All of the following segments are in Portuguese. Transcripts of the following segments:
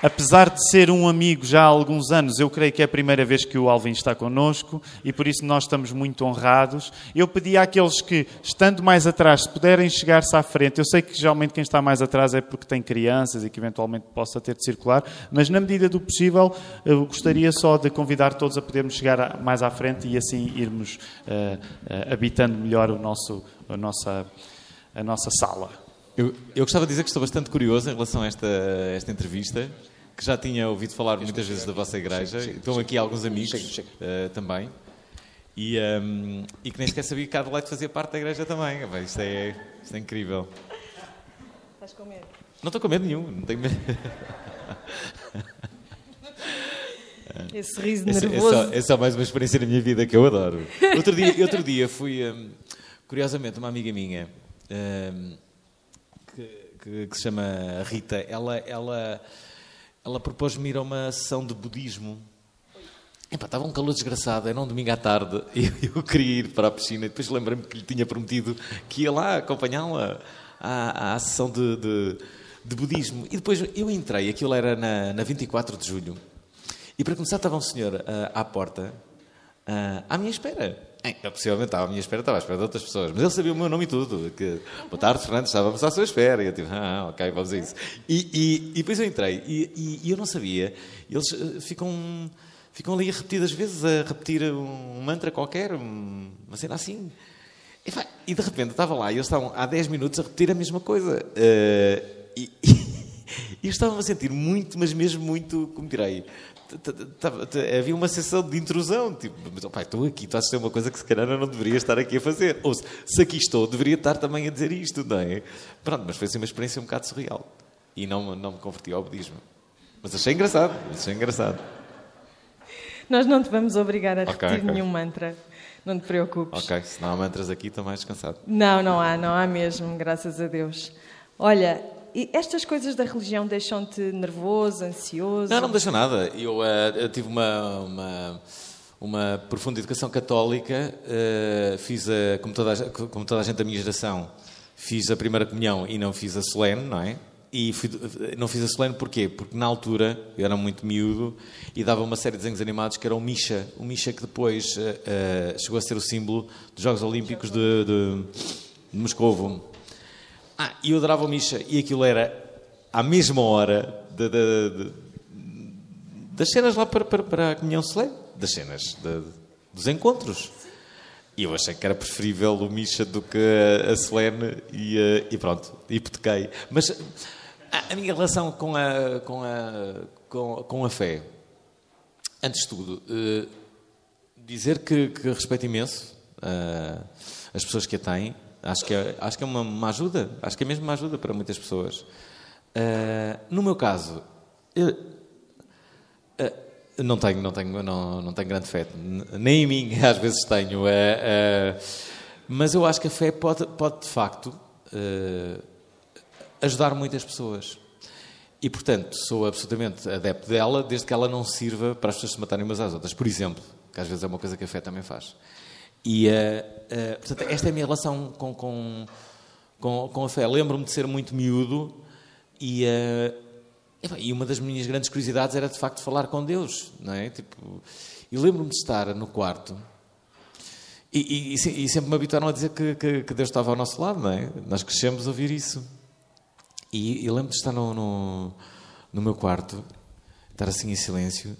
Apesar de ser um amigo já há alguns anos, eu creio que é a primeira vez que o Alvin está connosco e por isso nós estamos muito honrados. Eu pedi àqueles que, estando mais atrás, se puderem chegar-se à frente. Eu sei que geralmente quem está mais atrás é porque tem crianças e que eventualmente possa ter de circular, mas na medida do possível eu gostaria só de convidar todos a podermos chegar mais à frente e assim irmos habitando melhor a nossa sala. Eu gostava de dizer que estou bastante curioso em relação a esta entrevista, que já tinha ouvido falar muitas vezes da vossa igreja. Estão aqui alguns amigos também. E que nem sequer sabia que Adelaide fazia parte da igreja também. Isto é incrível. Estás com medo? Não estou com medo nenhum, não tenho medo. Esse riso nervoso. É só mais uma experiência na minha vida que eu adoro. Outro dia fui, curiosamente, uma amiga minha... Que se chama Rita, ela propôs-me ir a uma sessão de budismo. Estava um calor desgraçado, era um domingo à tarde, e eu queria ir para a piscina, e depois lembrei-me que lhe tinha prometido que ia lá acompanhá-la à sessão de budismo. E depois eu entrei, aquilo era na 24 de julho, e para começar estava um senhor à porta, à minha espera. Eu possivelmente estava à minha espera, estava à espera de outras pessoas, mas ele sabia o meu nome e tudo. Boa tarde, Fernando, estávamos à sua espera. E eu ok, vamos a isso. E depois eu entrei e eu não sabia. Eles ficam ali repetidas vezes, a repetir um mantra qualquer, uma cena assim. E de repente eu estava lá e eles estavam há 10 minutos a repetir a mesma coisa. E eu estava a sentir muito, mas mesmo muito, como direi... Havia uma sensação de intrusão, tipo, estou aqui, estou a assistir uma coisa que se calhar eu não deveria estar aqui a fazer, ou se aqui estou, deveria estar também a dizer isto, não é? Pronto, mas foi assim uma experiência um bocado surreal e não me converti ao budismo, mas achei engraçado. Nós não te vamos obrigar a repetir nenhum mantra, não te preocupes. Ok, se não há mantras aqui, estou mais descansado. Não há mesmo, graças a Deus. Olha, e estas coisas da religião deixam-te nervoso, ansioso? Não me deixa nada. Eu tive uma profunda educação católica, fiz, como toda a gente da minha geração, fiz a primeira comunhão e não fiz a solene, não é? E não fiz a solene porquê? Porque na altura eu era muito miúdo e dava uma série de desenhos animados que era o Misha. O Misha que depois chegou a ser o símbolo dos Jogos Olímpicos de Moscovo. E eu adorava o Misha, e aquilo era à mesma hora das cenas lá para a comunhão solene, das cenas dos encontros. E eu achei que era preferível o Misha do que a solene, e pronto, hipotequei. Mas a minha relação com a fé, antes de tudo, dizer que respeito imenso as pessoas que a têm. Acho que é uma ajuda, acho que é mesmo uma ajuda para muitas pessoas. No meu caso, não tenho grande fé, nem em mim às vezes tenho, mas eu acho que a fé pode de facto ajudar muitas pessoas. E, portanto, sou absolutamente adepto dela, desde que ela não sirva para as pessoas se matarem umas às outras. Por exemplo, que às vezes é uma coisa que a fé também faz. E, portanto, esta é a minha relação com a fé. Lembro-me de ser muito miúdo e uma das minhas grandes curiosidades era, de facto, falar com Deus, não é? E lembro-me de estar no quarto e sempre me habituaram a dizer que Deus estava ao nosso lado, não é? Nós crescemos a ouvir isso. E lembro-me de estar no meu quarto, estar assim em silêncio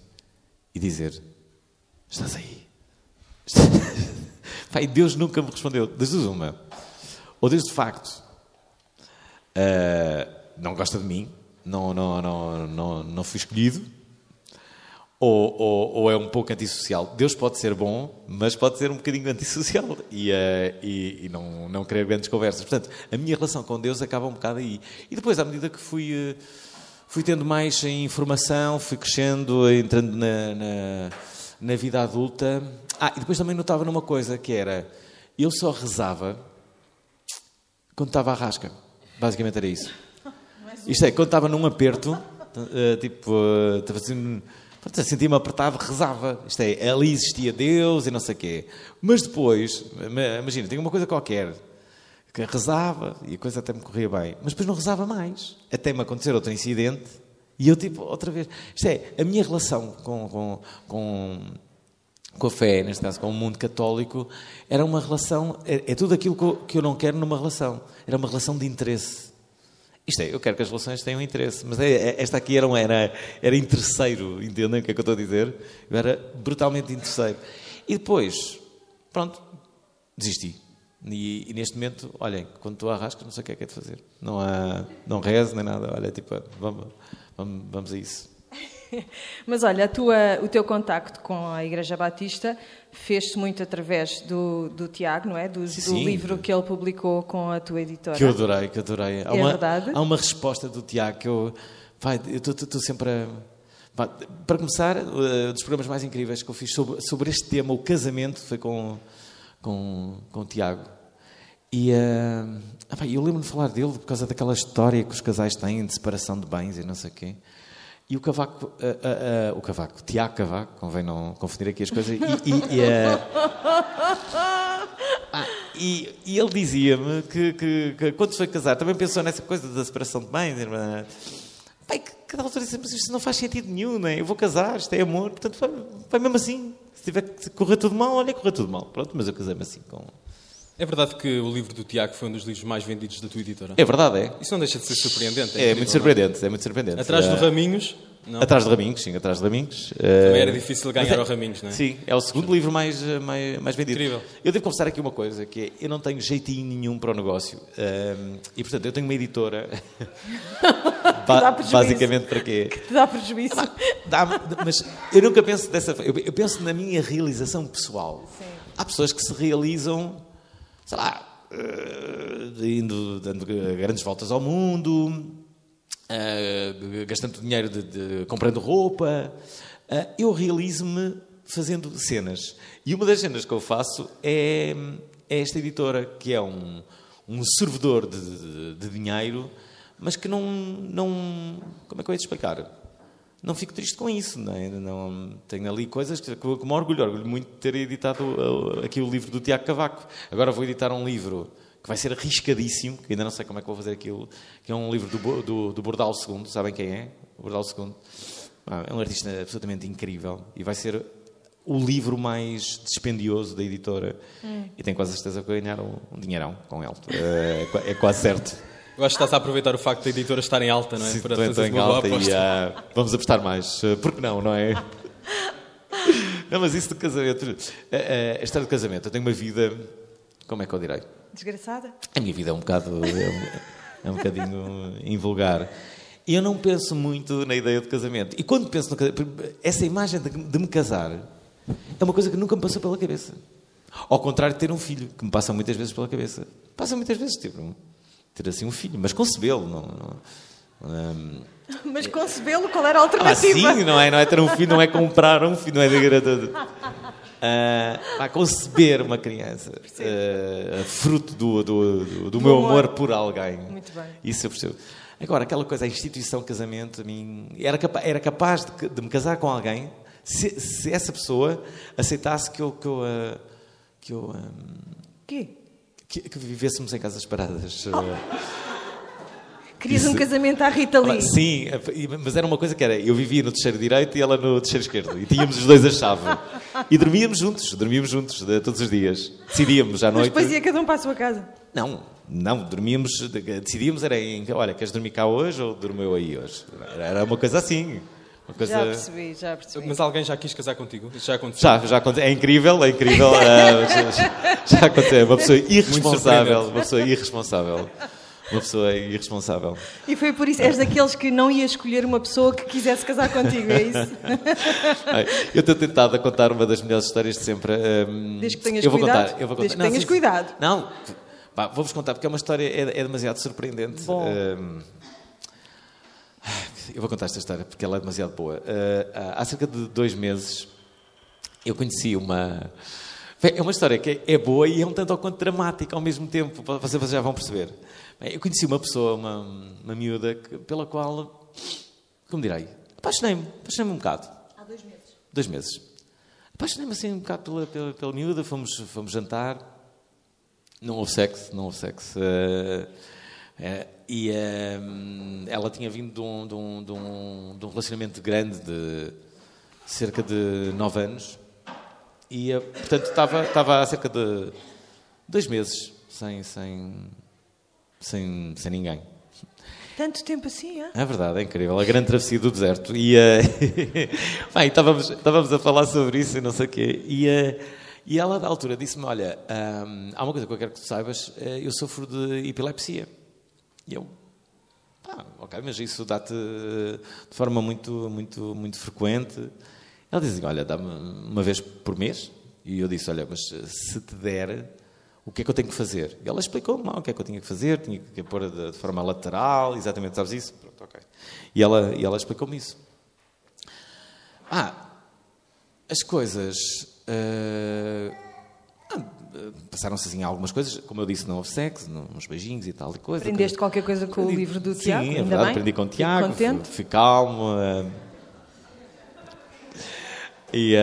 e dizer: estás aí? E Deus nunca me respondeu. Das duas uma. Ou Deus de facto não gosta de mim, não fui escolhido, ou é um pouco antissocial. Deus pode ser bom, mas pode ser um bocadinho antissocial e não querer grandes conversas. Portanto, a minha relação com Deus acaba um bocado aí. E depois, à medida que fui tendo mais informação, fui crescendo, entrando na vida adulta. E depois também notava numa coisa, que era, eu só rezava quando estava à rasca. Basicamente era isso. Isto é, quando estava num aperto, estava assim, sentia-me apertado, rezava. Isto é, ali existia Deus e não sei o quê. Mas depois, imagina, tinha uma coisa qualquer, que rezava e a coisa até me corria bem. Mas depois não rezava mais. Até me acontecer outro incidente E eu, tipo, outra vez... Isto é, a minha relação com a fé, neste caso com o mundo católico, era uma relação... É tudo aquilo que eu não quero numa relação. Era uma relação de interesse. Isto é, eu quero que as relações tenham interesse, mas esta aqui era interesseiro, entendem o que é que eu estou a dizer? Eu era brutalmente interesseiro. E depois, pronto, desisti. E neste momento, olhem, quando estou a arrasca, não sei o que é de fazer. Não rezo nem nada, olha, tipo, vamos a isso. Mas olha, o teu contacto com a Igreja Batista fez-se muito através do Tiago, não é? Do livro que ele publicou com a tua editora. Que eu adorei. É verdade? Há uma resposta do Tiago que eu estou sempre a... Para começar, um dos programas mais incríveis que eu fiz sobre este tema, o casamento, foi com o Tiago. E eu lembro-me de falar dele por causa daquela história que os casais têm de separação de bens e não sei o quê. E o Tiago Cavaco, convém não confundir aqui as coisas, e ele dizia-me que quando se foi casar também pensou nessa coisa da separação de bens. Pai, cada altura disse, mas isto não faz sentido nenhum, não é? Eu vou casar, isto é amor, portanto vai mesmo assim. Se tiver que correr tudo mal, olha, correr tudo mal. Pronto, mas eu casei-me assim com... É verdade que o livro do Tiago foi um dos livros mais vendidos da tua editora? É verdade, é. Isso não deixa de ser surpreendente. É muito surpreendente, é muito surpreendente. Atrás do Raminhos? Não. Atrás de Raminhos, sim, atrás de Raminhos. Também era difícil ganhar ao Raminhos, não é? Sim, é o segundo livro mais vendido. Incrível. Eu devo confessar aqui uma coisa, que é, eu não tenho jeitinho nenhum para o negócio. E, portanto, eu tenho uma editora... basicamente para quê? Que te dá prejuízo. Mas eu nunca penso dessa forma. Eu penso na minha realização pessoal. Sim. Há pessoas que se realizam, sei lá, dando grandes voltas ao mundo, gastando dinheiro comprando roupa. Eu realizo-me fazendo cenas. E uma das cenas que eu faço é esta editora, que é um servidor de dinheiro, mas que não... Como é que eu ia te explicar? Não fico triste com isso, não é? Não, tenho ali coisas que me orgulho muito de ter editado aqui o livro do Tiago Cavaco. Agora vou editar um livro que vai ser arriscadíssimo, que ainda não sei como é que vou fazer aquilo, que é um livro do Bordal II, sabem quem é? O Bordal II. É um artista absolutamente incrível e vai ser o livro mais dispendioso da editora. E tenho quase a certeza que vou ganhar um dinheirão com ele. É quase certo. Eu acho que estás a aproveitar o facto da editora estar em alta, não é? Sim, para fazer uma boa aposta. E vamos apostar mais. Por que não é? Não, mas isso do casamento... A história do casamento. Eu tenho uma vida... Como é que eu direi? Desgraçada? A minha vida é um bocadinho invulgar. E eu não penso muito na ideia de casamento. E quando penso no casamento... Essa imagem de me casar é uma coisa que nunca me passou pela cabeça. Ao contrário de ter um filho, que me passa muitas vezes pela cabeça. Passa muitas vezes, tipo... ter assim um filho, mas concebê-lo. Mas concebê-lo, qual era a alternativa? Sim, não é ter um filho, não é comprar um filho, não é conceber uma criança, fruto do meu amor por alguém. Muito bem. Isso eu percebo. Agora, aquela coisa, a instituição casamento, a mim, era capaz de me casar com alguém se essa pessoa aceitasse que vivêssemos em casas separadas. Querias um casamento à Rita Lee. Sim, mas era uma coisa que era... Eu vivia no terceiro direito e ela no terceiro esquerdo. E tínhamos os dois a chave. E dormíamos juntos todos os dias. Decidíamos à noite... Mas depois ia cada um para a sua casa. Não, decidíamos, olha, queres dormir cá hoje ou dormiu aí hoje? Era uma coisa assim. Já percebi. Mas alguém já quis casar contigo? Isso já aconteceu? Já aconteceu. É incrível. Já aconteceu. Uma pessoa irresponsável. E foi por isso, és daqueles que não ia escolher uma pessoa que quisesse casar contigo, é isso? Eu estou tentado a contar uma das melhores histórias de sempre. Desde que tenhas cuidado. Desde que tenhas cuidado. Não, vou-vos contar, porque é uma história é demasiado surpreendente. Bom. Eu vou contar esta história porque ela é demasiado boa. Há cerca de 2 meses eu conheci uma... É uma história que é boa e é um tanto ou quanto dramática ao mesmo tempo. Vocês já vão perceber. Eu conheci uma pessoa, uma miúda, pela qual, como direi, apaixonei-me um bocado. Há 2 meses? 2 meses. Apaixonei-me assim um bocado pela miúda, fomos jantar. Não houve sexo. ela tinha vindo de um relacionamento grande de cerca de 9 anos e, portanto, estava há cerca de 2 meses sem ninguém. Tanto tempo assim, é? É verdade, é incrível. A grande travessia do deserto. E estávamos a falar sobre isso e não sei o quê. E ela, da altura, disse-me, olha, há uma coisa que eu quero que tu saibas, eu sofro de epilepsia. E eu, ok, mas isso dá-te de forma muito, muito, muito frequente. Ela disse, olha, dá-me uma vez por mês. E eu disse, olha, mas se te der, o que é que eu tenho que fazer? E ela explicou-me lá o que é que eu tinha que fazer, tinha que pôr de forma lateral, exatamente, sabes isso? Pronto, ok. E ela explicou-me isso. As coisas... passaram-se assim algumas coisas, como eu disse, não houve sexo, uns beijinhos e tal e coisa. Aprendeste qualquer coisa com o livro do Tiago? Sim, é ainda verdade, bem? aprendi com o Tiago, Contente? fui calmo. E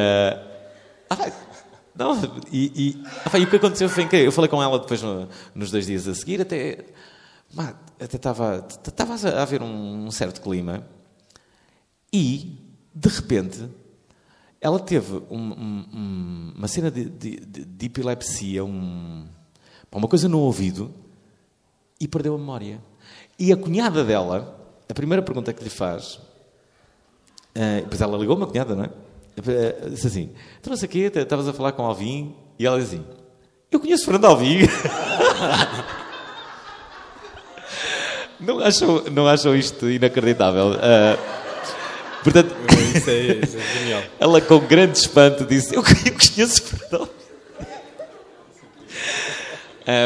o que aconteceu foi incrível. Eu falei com ela depois nos 2 dias a seguir, até estava a haver um certo clima e, de repente, ela teve uma cena de epilepsia, uma coisa no ouvido e perdeu a memória. E a cunhada dela, a primeira pergunta que lhe faz, depois ela ligou-me, a cunhada, não é? Disse assim, então não sei o quê, estavas a falar com o Alvin, e ela diz assim, eu conheço Fernando Alvim. Não acham isto inacreditável? Portanto, isso é genial. Ela com grande espanto disse, eu conheço Fernando Alvim.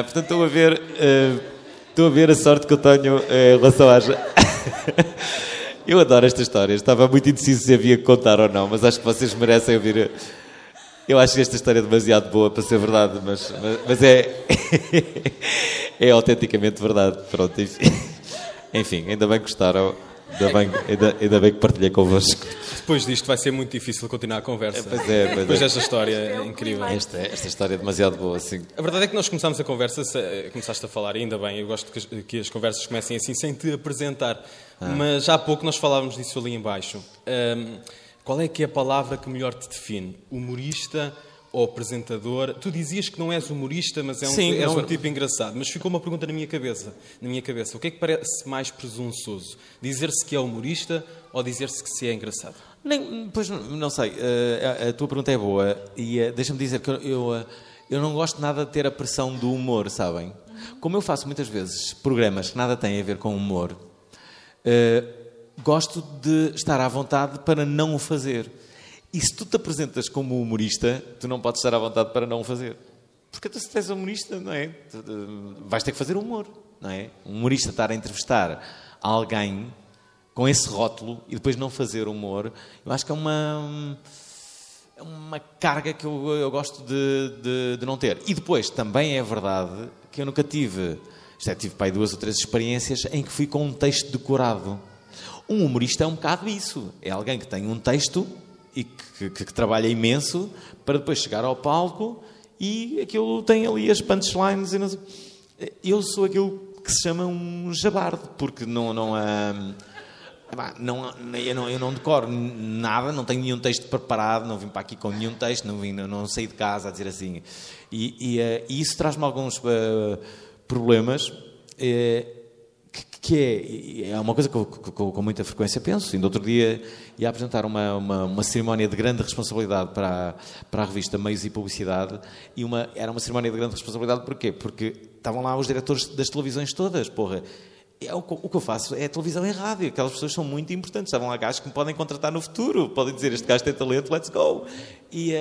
Portanto, estou a ver a sorte que eu tenho em relação às... Eu adoro estas histórias. Estava muito indeciso se havia que contar ou não, mas acho que vocês merecem ouvir. Eu acho que esta história é demasiado boa para ser verdade, mas é autenticamente verdade. Pronto, enfim, ainda bem que gostaram. Ainda bem que partilhei convosco. Depois disto vai ser muito difícil continuar a conversa. Pois é. Depois desta história é incrível. Esta história é demasiado boa, sim. A verdade é que nós começámos a conversa, começaste a falar, e ainda bem, eu gosto que as conversas comecem assim, sem te apresentar. Mas já há pouco nós falávamos disso ali em baixo. Qual é que é a palavra que melhor te define? Humorista ou apresentador? Tu dizias que não és humorista, mas és um tipo engraçado. Mas ficou uma pergunta na minha cabeça. O que é que parece mais presunçoso? Dizer-se que é humorista ou dizer-se que se é engraçado? Pois não sei. A tua pergunta é boa. E deixa-me dizer que eu não gosto nada de ter a pressão do humor, sabem? Como eu faço muitas vezes programas que nada têm a ver com humor, gosto de estar à vontade para não o fazer. E se tu te apresentas como humorista, tu não podes estar à vontade para não o fazer. Porque tu, se és humorista, não é? Vais ter que fazer humor, não é? Um humorista estar a entrevistar alguém com esse rótulo e depois não fazer humor, eu acho que é uma carga que eu gosto de não ter. E depois, também é verdade que eu nunca tive... tive para aí 2 ou 3 experiências em que fui com um texto decorado. Um humorista é um bocado isso. É alguém que tem um texto e que trabalha imenso para depois chegar ao palco e aquilo tem ali as punchlines. Eu sou aquilo que se chama um jabarde, porque eu não decoro nada, não tenho nenhum texto preparado, não vim para aqui com nenhum texto, não saí de casa a dizer assim. E isso traz-me alguns problemas, que é uma coisa que eu com muita frequência penso. Ainda outro dia ia apresentar uma cerimónia de grande responsabilidade para a revista Meios e Publicidade, e era uma cerimónia de grande responsabilidade porquê? Porque estavam lá os diretores das televisões todas, porra. O que eu faço é televisão e rádio. Aquelas pessoas são muito importantes. Estavam lá gajos que me podem contratar no futuro. Podem dizer, este gajo tem talento, let's go. E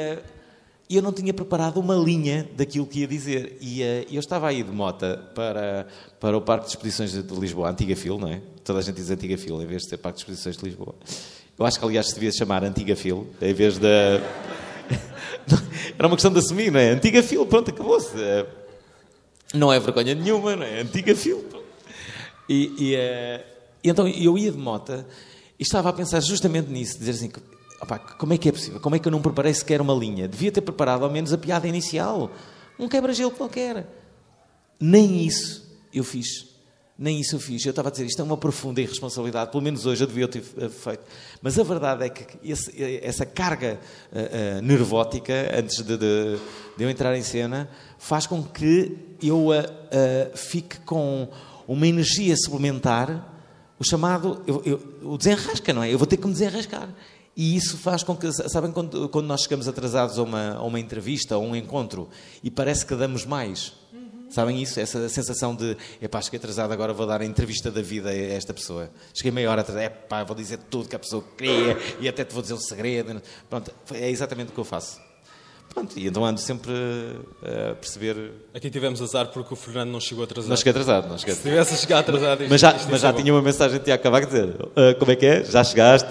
eu não tinha preparado uma linha daquilo que ia dizer. E eu estava aí de mota para o Parque de Exposições de Lisboa, Antiga Fil, não é? Toda a gente diz Antiga Fil, em vez de ser Parque de Exposições de Lisboa. Eu acho que, aliás, se devia chamar Antiga Fil, em vez de... Era uma questão de assumir, não é? Antiga Fil, pronto, acabou-se. Não é vergonha nenhuma, não é? Antiga Fil, pronto. E então eu ia de mota e estava a pensar justamente nisso, dizer assim, opa, como é que é possível? Como é que eu não preparei sequer uma linha? Devia ter preparado ao menos a piada inicial, um quebra-gelo qualquer. Nem isso eu fiz. Nem isso eu fiz. Eu estava a dizer, isto é uma profunda irresponsabilidade. Pelo menos hoje eu devia ter feito. Mas a verdade é que essa carga nervótica, antes de eu entrar em cena, faz com que eu fique com uma energia suplementar, o chamado, o desenrasca, não é? Eu vou ter que me desenrascar. E isso faz com que, sabem, quando nós chegamos atrasados a uma entrevista, a um encontro, e parece que damos mais. Sabem isso? Essa sensação de, cheguei atrasado, agora vou dar a entrevista da vida a esta pessoa. Cheguei meia hora atrasado, vou dizer tudo que a pessoa queria e até te vou dizer um segredo. Pronto, é exatamente o que eu faço. Pronto, e então ando sempre a perceber... Aqui tivemos azar porque o Fernando não chegou atrasado. Não cheguei atrasado, não cheguei. Se tivesse chegado atrasado... Mas já tinha uma mensagem de Tiago Cavaco a dizer, como é que é? Já chegaste?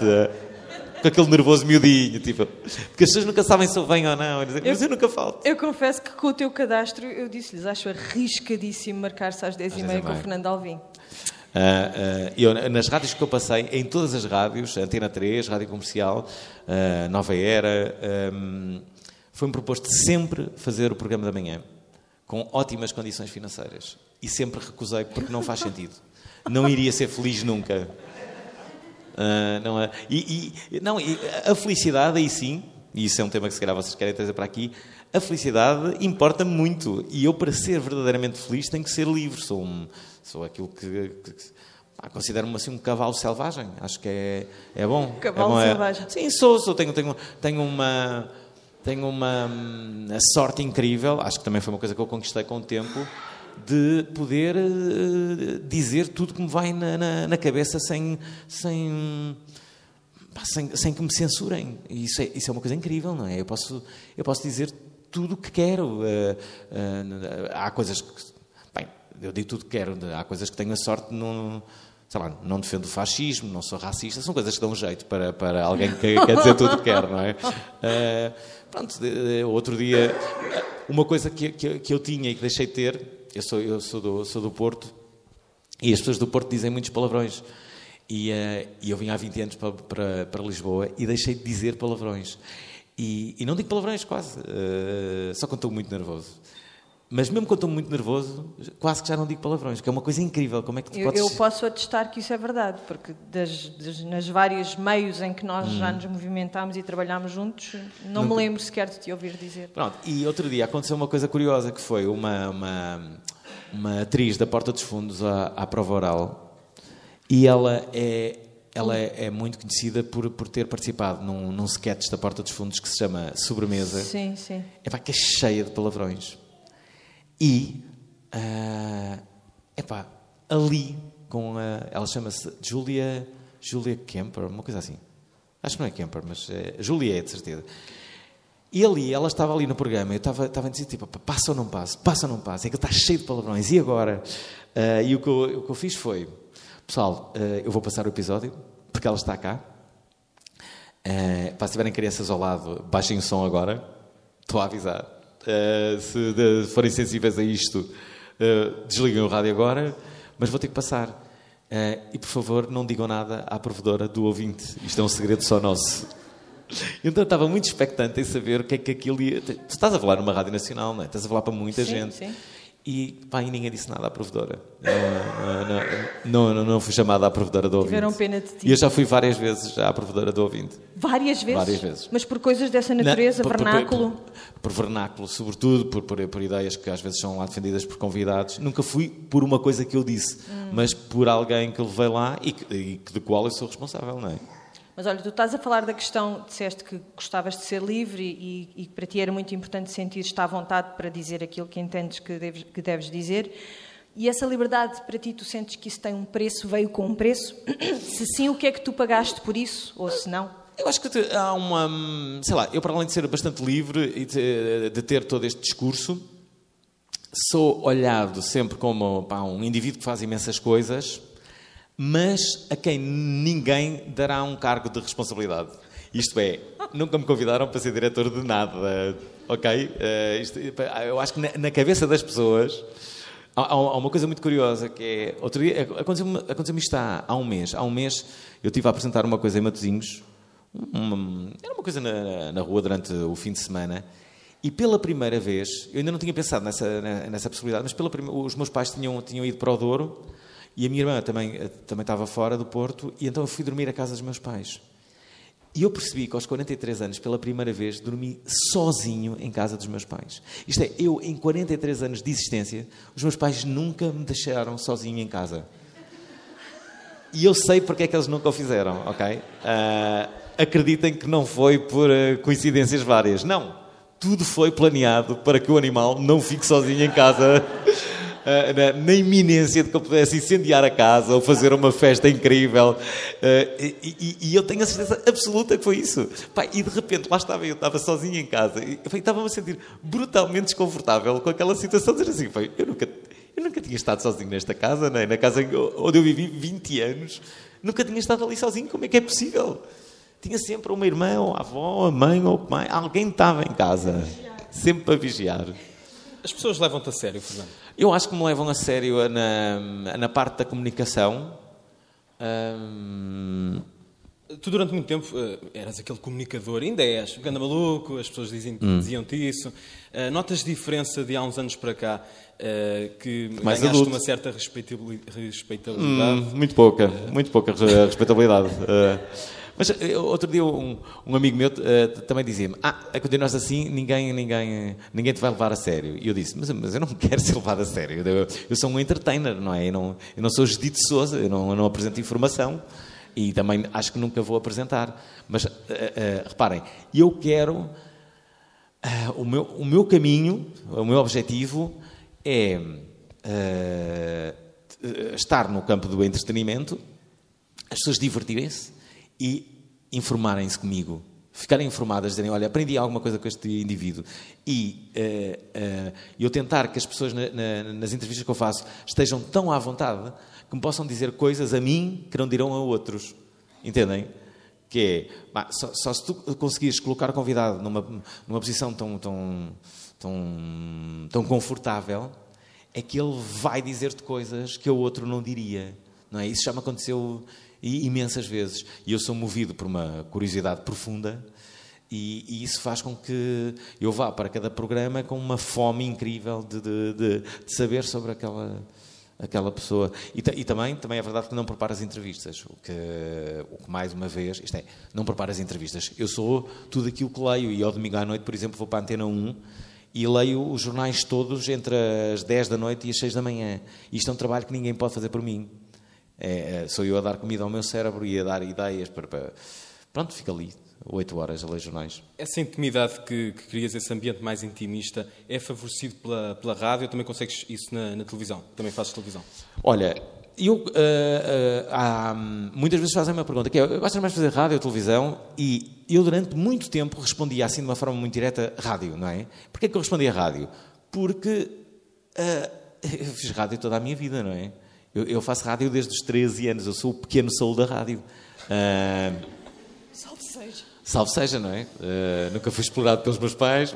Com aquele nervoso miudinho, tipo... Porque as pessoas nunca sabem se eu venho ou não. Mas eu nunca falto. Eu confesso que com o teu cadastro, eu disse-lhes, acho arriscadíssimo marcar-se às 10h30 com o Fernando Alvim. Eu, nas rádios que eu passei, em todas as rádios, Antena 3, Rádio Comercial, Nova Era, foi-me proposto sempre fazer o programa da manhã, com ótimas condições financeiras. E sempre recusei, porque não faz sentido. Não iria ser feliz nunca. Não é? A felicidade, aí sim, e isso é um tema que se calhar vocês querem trazer para aqui, a felicidade importa muito. E eu, para ser verdadeiramente feliz, tenho que ser livre. Sou aquilo que considero-me assim um cavalo selvagem. Acho que é bom. Cavalo selvagem. Sim, sou. Tenho uma sorte incrível. Acho que também foi uma coisa que eu conquistei com o tempo, de poder dizer tudo que me vai na cabeça sem que me censurem. E isso é uma coisa incrível, não é? Eu posso dizer tudo o que quero. Há coisas que... Bem, eu digo tudo o que quero. Há coisas que tenho a sorte de não defendo o fascismo, não sou racista. São coisas que dão um jeito para alguém que quer dizer tudo o que quer, não é? Pronto, outro dia... Uma coisa que eu tinha e que deixei de ter... Eu sou do Porto, e as pessoas do Porto dizem muitos palavrões. E eu vim há 20 anos para Lisboa e deixei de dizer palavrões. E não digo palavrões quase, só quando estou muito nervoso. Mas mesmo quando estou muito nervoso, quase que já não digo palavrões, que é uma coisa incrível. Como é que tu podes... Eu posso atestar que isso é verdade, porque nas vários meios em que nós já nos movimentámos e trabalhámos juntos, não me lembro sequer de te ouvir dizer. Pronto, e outro dia aconteceu uma coisa curiosa, que foi uma atriz da Porta dos Fundos à prova oral, e ela é muito conhecida por ter participado num sketch da Porta dos Fundos que se chama Sobremesa. Sim. Que é cheia de palavrões. E, ali, ela chama-se Julia Kemper, uma coisa assim. Acho que não é Kemper, mas Julia é, de certeza. E ali, ela estava ali no programa, eu estava a dizer, tipo, passa ou não passa, é que está cheio de palavrões, e agora? E o que eu fiz foi, pessoal, eu vou passar o episódio, porque ela está cá. Se tiverem crianças ao lado, baixem o som agora, estou a avisar. Se forem sensíveis a isto, desliguem o rádio agora, mas vou ter que passar. E por favor, não digam nada à provedora do ouvinte. Isto é um segredo só nosso. Então eu estava muito expectante em saber o que é que aquilo ia... Tu estás a falar numa rádio nacional, não é? Estás a falar para muita gente. Sim. E ninguém disse nada à provedora. Não fui chamada à provedora do ouvinte. Tiveram pena de ti. E eu já fui várias vezes à provedora do ouvinte. Várias vezes? Várias vezes. Mas por coisas dessa natureza, vernáculo? Por vernáculo, sobretudo, por ideias que às vezes são lá defendidas por convidados. Nunca fui por uma coisa que eu disse, mas por alguém que eu levei lá e de qual eu sou responsável, não é? Mas olha, tu estás a falar da questão, disseste que gostavas de ser livre e que para ti era muito importante sentir-te à vontade para dizer aquilo que entendes que deves dizer. E essa liberdade, para ti, tu sentes que isso tem um preço, veio com um preço? Se sim, o que é que tu pagaste por isso? Ou se não? Eu acho que há uma... Sei lá, eu para além de ser bastante livre e de ter todo este discurso, sou olhado sempre como um indivíduo que faz imensas coisas, mas a quem ninguém dará um cargo de responsabilidade. Isto é, nunca me convidaram para ser diretor de nada, ok? Eu acho que na cabeça das pessoas há uma coisa muito curiosa, que é... Outro dia, aconteceu-me isto há um mês. Há um mês eu estive a apresentar uma coisa em Matosinhos, era uma coisa na rua durante o fim de semana, e pela primeira vez, eu ainda não tinha pensado nessa possibilidade, mas os meus pais tinham ido para o Douro. E a minha irmã também estava fora do Porto, e então eu fui dormir à casa dos meus pais. E eu percebi que aos 43 anos, pela primeira vez, dormi sozinho em casa dos meus pais. Isto é, eu em 43 anos de existência, os meus pais nunca me deixaram sozinho em casa. E eu sei porque é que eles nunca o fizeram, ok? Acreditem que não foi por coincidências várias. Não. Tudo foi planeado para que o animal não fique sozinho em casa na iminência de que eu pudesse incendiar a casa ou fazer uma festa incrível. E eu tenho a certeza absoluta que foi isso. Pá, e de repente lá estava eu estava sozinho em casa e estava-me a sentir brutalmente desconfortável com aquela situação de dizer assim, eu nunca tinha estado sozinho nesta casa, né? Na casa onde eu vivi 20 anos. Nunca tinha estado ali sozinho. Como é que é possível? Tinha sempre uma irmã, ou a avó, a mãe, ou a mãe. Alguém estava em casa. Sempre para vigiar. As pessoas levam-te a sério, Fernando? Eu acho que me levam a sério na parte da comunicação. Tu, durante muito tempo, eras aquele comunicador. Ainda és. Ganda maluco, as pessoas diziam-te isso. Notas diferença de há uns anos para cá? Que mais ganhaste adulto. uma certa respeitabilidade? Muito pouca respeitabilidade. Mas outro dia um amigo meu também dizia-me, a continuar assim ninguém te vai levar a sério. E eu disse, mas eu não quero ser levado a sério. Eu sou um entertainer, não é? Eu não sou Judite Sousa, eu não apresento informação e também acho que nunca vou apresentar. Mas reparem, eu quero... o meu caminho, o meu objetivo é estar no campo do entretenimento, as pessoas divertirem-se e informarem-se comigo, ficarem informadas, dizerem, olha, aprendi alguma coisa com este indivíduo. E eu tentar que as pessoas nas entrevistas que eu faço estejam tão à vontade que me possam dizer coisas a mim que não dirão a outros. Entendem? Que é, só se tu conseguires colocar o convidado numa posição tão confortável, é que ele vai dizer-te coisas que o outro não diria. Não é? Isso já me aconteceu imensas vezes. E eu sou movido por uma curiosidade profunda e isso faz com que eu vá para cada programa com uma fome incrível de saber sobre aquela pessoa. E também é verdade que não preparo as entrevistas. O que mais uma vez... Isto é, não preparo as entrevistas. Eu sou tudo aquilo que leio. E ao domingo à noite, por exemplo, vou para a Antena 1 e leio os jornais todos entre as 10 da noite e as 6 da manhã. Isto é um trabalho que ninguém pode fazer por mim. Sou eu a dar comida ao meu cérebro e a dar ideias para... Pronto, fico ali 8 horas a ler jornais. Essa intimidade que crias, esse ambiente mais intimista, é favorecido pela rádio? Também consegues isso na televisão? Também fazes televisão? Olha, muitas vezes fazem uma pergunta, que é, gostas mais de fazer rádio ou televisão? E eu durante muito tempo respondia assim de uma forma muito direta, rádio, não é? Porquê que eu respondia rádio? Porque eu fiz rádio toda a minha vida, não é? Eu faço rádio desde os 13 anos, eu sou o pequeno Saúl da rádio. Salve seja. Salve seja, não é? Nunca fui explorado pelos meus pais,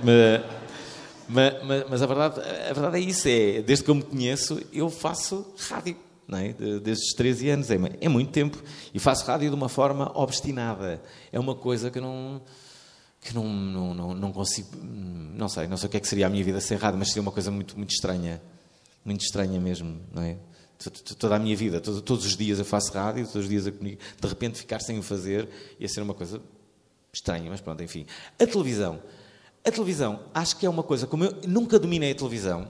mas a verdade é isso, desde que eu me conheço, eu faço rádio, não é? Desde os 13 anos, é muito tempo, e faço rádio de uma forma obstinada. É uma coisa que não consigo, não sei o que é que seria a minha vida sem rádio, mas seria uma coisa muito, muito estranha mesmo, não é? Toda a minha vida, todos os dias eu faço rádio, todos os dias eu comunico, de repente ficar sem o fazer ia ser uma coisa estranha, mas pronto, enfim. A televisão, acho que é uma coisa, como eu nunca dominei a televisão,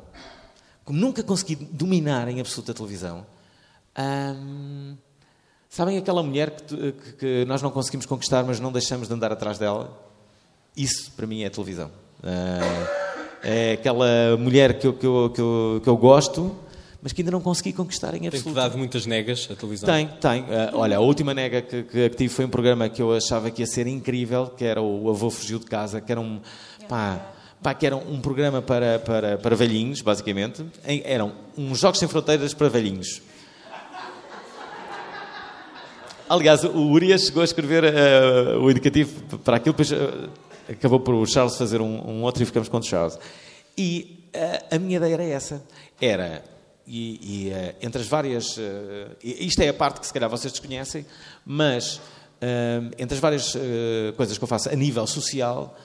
como nunca consegui dominar em absoluto a televisão, sabem aquela mulher que nós não conseguimos conquistar, mas não deixamos de andar atrás dela? Isso, para mim, é a televisão. É aquela mulher que eu gosto, mas que ainda não consegui conquistar em absoluto. Tem-te dado muitas negas a televisão? Tem. Olha, a última nega que tive foi um programa que eu achava que ia ser incrível, que era o Avô Fugiu de Casa, que era um programa para velhinhos, basicamente. Eram uns Jogos Sem Fronteiras para velhinhos. Aliás, o Urias chegou a escrever o indicativo para aquilo, depois acabou por o Charles fazer um outro e ficamos com o Charles. E a minha ideia era essa. Entre as várias... isto é a parte que se calhar vocês desconhecem, mas entre as várias coisas que eu faço a nível social,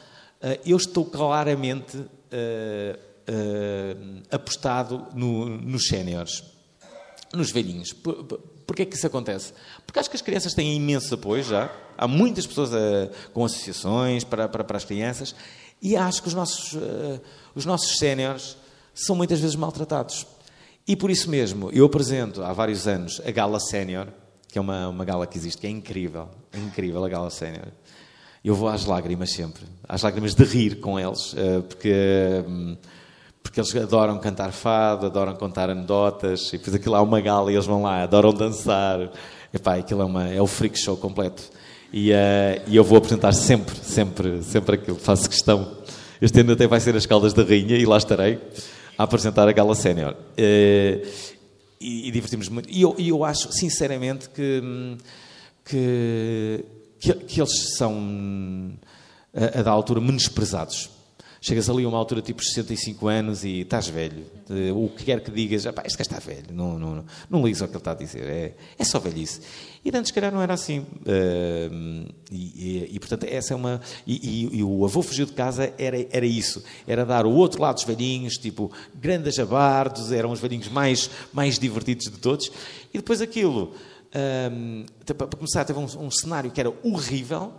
eu estou claramente apostado nos séniores. nos velhinhos. Porquê é que isso acontece? Porque acho que as crianças têm imenso apoio já. Há muitas pessoas com associações para as crianças e acho que os nossos séniores são muitas vezes maltratados. E por isso mesmo, eu apresento há vários anos a Gala Sénior, que é uma gala que existe, que é incrível a Gala Sénior. Eu vou às lágrimas sempre, às lágrimas de rir com eles, porque eles adoram cantar fado, adoram contar anedotas, e depois aquilo há uma gala e eles vão lá, adoram dançar. Epá, aquilo é o freak show completo. E eu vou apresentar sempre aquilo, faço questão. Este ano até vai ser as Caldas da Rainha e lá estarei a apresentar a Gala Sénior. E divertimos muito. E eu acho, sinceramente, que eles são, a da altura, menosprezados. Chegas ali a uma altura tipo 65 anos e estás velho. O que quer que digas, este gajo está velho, não ligues ao que ele está a dizer, é só velhice. E antes, se calhar, não era assim. Portanto, essa é uma... E o avô fugiu de casa era isso. Era dar o outro lado dos velhinhos, tipo, grandes jabardos, eram os velhinhos mais divertidos de todos. E depois aquilo... para começar, teve um cenário que era horrível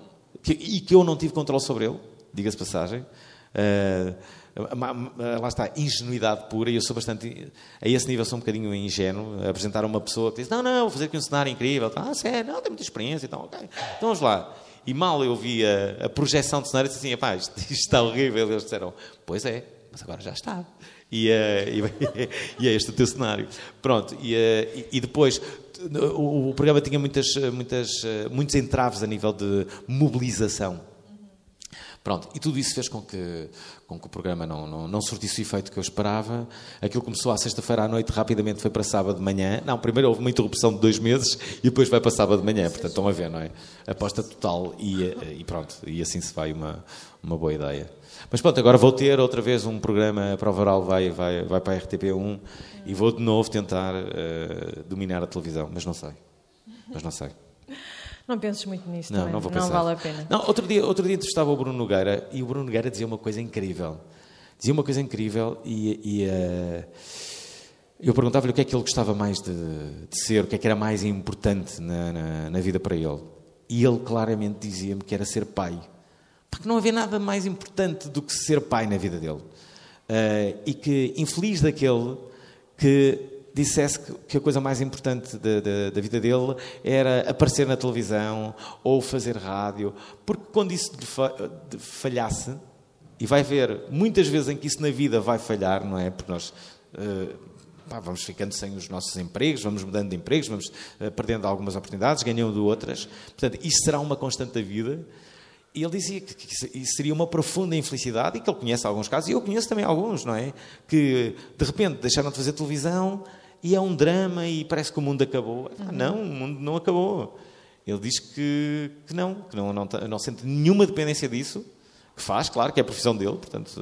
e que eu não tive controle sobre ele, diga-se passagem. Lá está, ingenuidade pura, e eu sou bastante, a esse nível sou um bocadinho ingênuo, apresentar a uma pessoa que diz, não, vou fazer aqui um cenário incrível, sério, não, tem muita experiência, então, ok, então vamos lá. E mal eu vi a projeção de cenário, disse assim, isto está horrível, e eles disseram, pois é, mas agora já está. E é este o teu cenário. Pronto, e depois o programa tinha muitos entraves a nível de mobilização. Pronto, e tudo isso fez com que o programa não surtisse o efeito que eu esperava. Aquilo começou à sexta-feira à noite, rapidamente foi para sábado de manhã. Não, primeiro houve uma interrupção de 2 meses e depois vai para sábado de manhã. Portanto, estão a ver, não é? Aposta total e pronto, e assim se vai uma boa ideia. Mas pronto, agora vou ter outra vez um programa, a Prova Oral vai para a RTP1 e vou de novo tentar dominar a televisão, mas não sei. Não penses muito nisso, não vou pensar. Não vale a pena. Não, outro dia entrevistava o Bruno Nogueira e o Bruno Nogueira dizia uma coisa incrível. E eu perguntava-lhe o que é que ele gostava mais de ser, o que é que era mais importante na vida para ele. E ele claramente dizia-me que era ser pai. Porque não havia nada mais importante do que ser pai na vida dele. E que, infeliz daquele que dissesse que a coisa mais importante da vida dele era aparecer na televisão ou fazer rádio, porque quando isso falhasse, e vai haver muitas vezes em que isso na vida vai falhar, não é? Porque nós vamos ficando sem os nossos empregos, vamos mudando de empregos, vamos perdendo algumas oportunidades, ganhando outras. Portanto, isso será uma constante da vida. E ele dizia que isso seria uma profunda infelicidade e que ele conhece alguns casos, e eu conheço também alguns, não é? Que, de repente, deixaram de fazer televisão e é um drama e parece que o mundo acabou. Não, o mundo não acabou. Ele diz que não sente nenhuma dependência disso, que faz, claro, que é a profissão dele, portanto,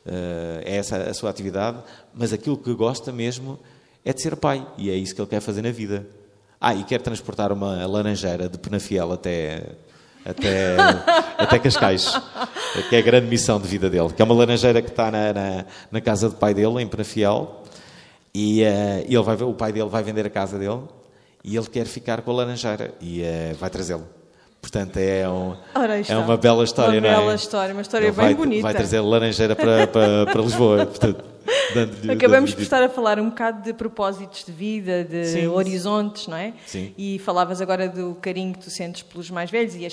é essa a sua atividade, mas aquilo que gosta mesmo é de ser pai, e é isso que ele quer fazer na vida. E quer transportar uma laranjeira de Penafiel até Cascais, que é a grande missão de vida dele, que é uma laranjeira que está na casa do pai dele, em Penafiel, e o pai dele vai vender a casa dele e ele quer ficar com a laranjeira e vai trazê-lo. Portanto, é uma bela história, não é? Uma história bem bonita. Vai trazer a laranjeira para Lisboa. Portanto, acabamos por estar a falar um bocado de propósitos de vida, de sim, horizontes, não é? Sim. E falavas agora do carinho que tu sentes pelos mais velhos e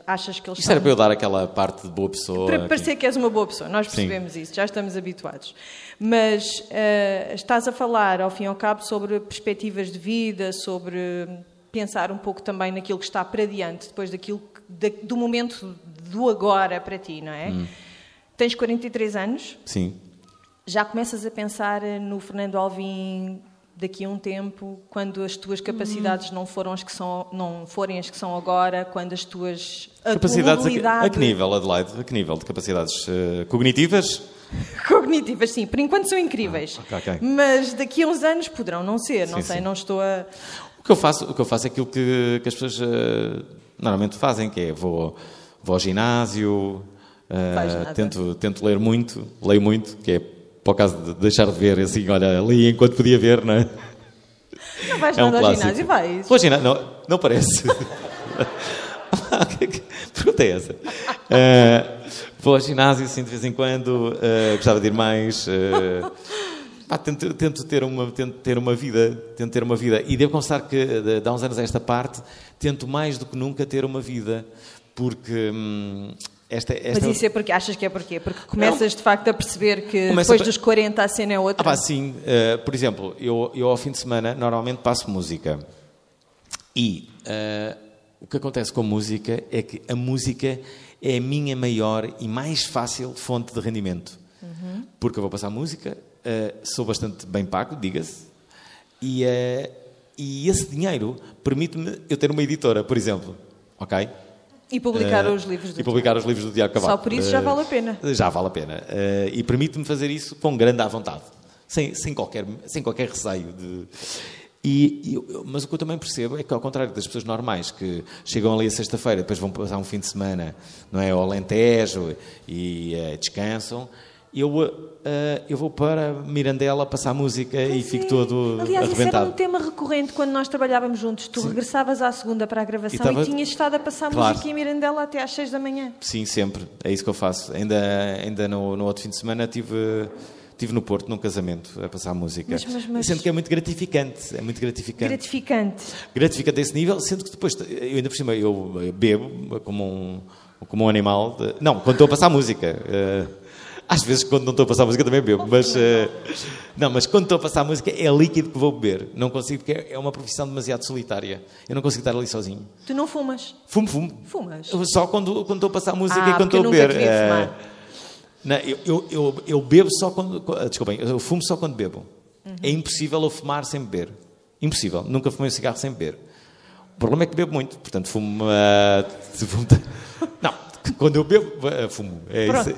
achas que eles Isto era para eu dar aquela parte de boa pessoa. Para parecer que és uma boa pessoa, nós percebemos isso, já estamos habituados. Mas estás a falar, ao fim e ao cabo, sobre perspectivas de vida, sobre pensar um pouco também naquilo que está para diante, depois do momento do agora para ti, não é? Tens 43 anos? Sim. Já começas a pensar no Fernando Alvim daqui a um tempo, quando as tuas capacidades não forem as que são agora, quando as tuas... Capacidades a que nível, Adelaide? A que nível de capacidades cognitivas? Cognitivas, sim. Por enquanto são incríveis. Okay. Mas daqui a uns anos poderão não ser. Não sei, sim. Não estou a... O que eu faço é aquilo que as pessoas normalmente fazem, que é vou ao ginásio, tento ler muito, leio muito, que é para o caso de deixar de ver, assim, olha, li enquanto podia ver, não é? vais É um nada ao clássico. ginásio? Vais? Vou ao ginásio? Não parece. Que pergunta é essa? Vou ao ginásio, assim, de vez em quando. Gostava de ir mais. Tento ter uma vida. E devo confessar que, de há uns anos a esta parte, tento mais do que nunca ter uma vida. Porque Mas isso é porque achas que é porquê? Porque começas de facto a perceber que depois dos 40 a cena é outra? Sim. Por exemplo, eu ao fim de semana normalmente passo música. E o que acontece com a música é que a música é a minha maior e mais fácil fonte de rendimento. Uhum. Porque eu vou passar música, sou bastante bem pago, diga-se, e esse dinheiro permite-me eu ter uma editora, por exemplo. Ok? E publicar os livros do Tiago Cavaco. Só por isso já vale a pena. Já vale a pena. E permite-me fazer isso com grande à vontade. Sem qualquer receio. Mas o que eu também percebo é que, ao contrário das pessoas normais que chegam ali a sexta-feira, depois vão passar um fim de semana, não é, ao Alentejo e descansam, eu vou para Mirandela passar música e fico todo Aliás, arrebentado. isso era um tema recorrente quando nós trabalhávamos juntos. Tu regressavas à segunda para a gravação e tinhas estado a passar música em Mirandela até às 6 da manhã. Sim, sempre. É isso que eu faço. Ainda no outro fim de semana estive no Porto, num casamento, a passar música. Mas... Sendo que é muito gratificante. Gratificante a esse nível, sendo que depois, eu ainda por cima, eu bebo como um animal. Não, quando estou a passar música. Às vezes, quando não estou a passar música, também bebo. Mas quando estou a passar música, é líquido que vou beber. Não consigo, porque é uma profissão demasiado solitária. Eu não consigo estar ali sozinho. Tu não fumas? Fumo. Fumas? Só quando estou a passar música e quando estou a beber. Não, eu bebo só quando... Desculpem, eu fumo só quando bebo. Uhum. É impossível eu fumar sem beber. Impossível. Nunca fumei um cigarro sem beber. O problema é que bebo muito. Portanto, fumo... Não, quando eu bebo, fumo.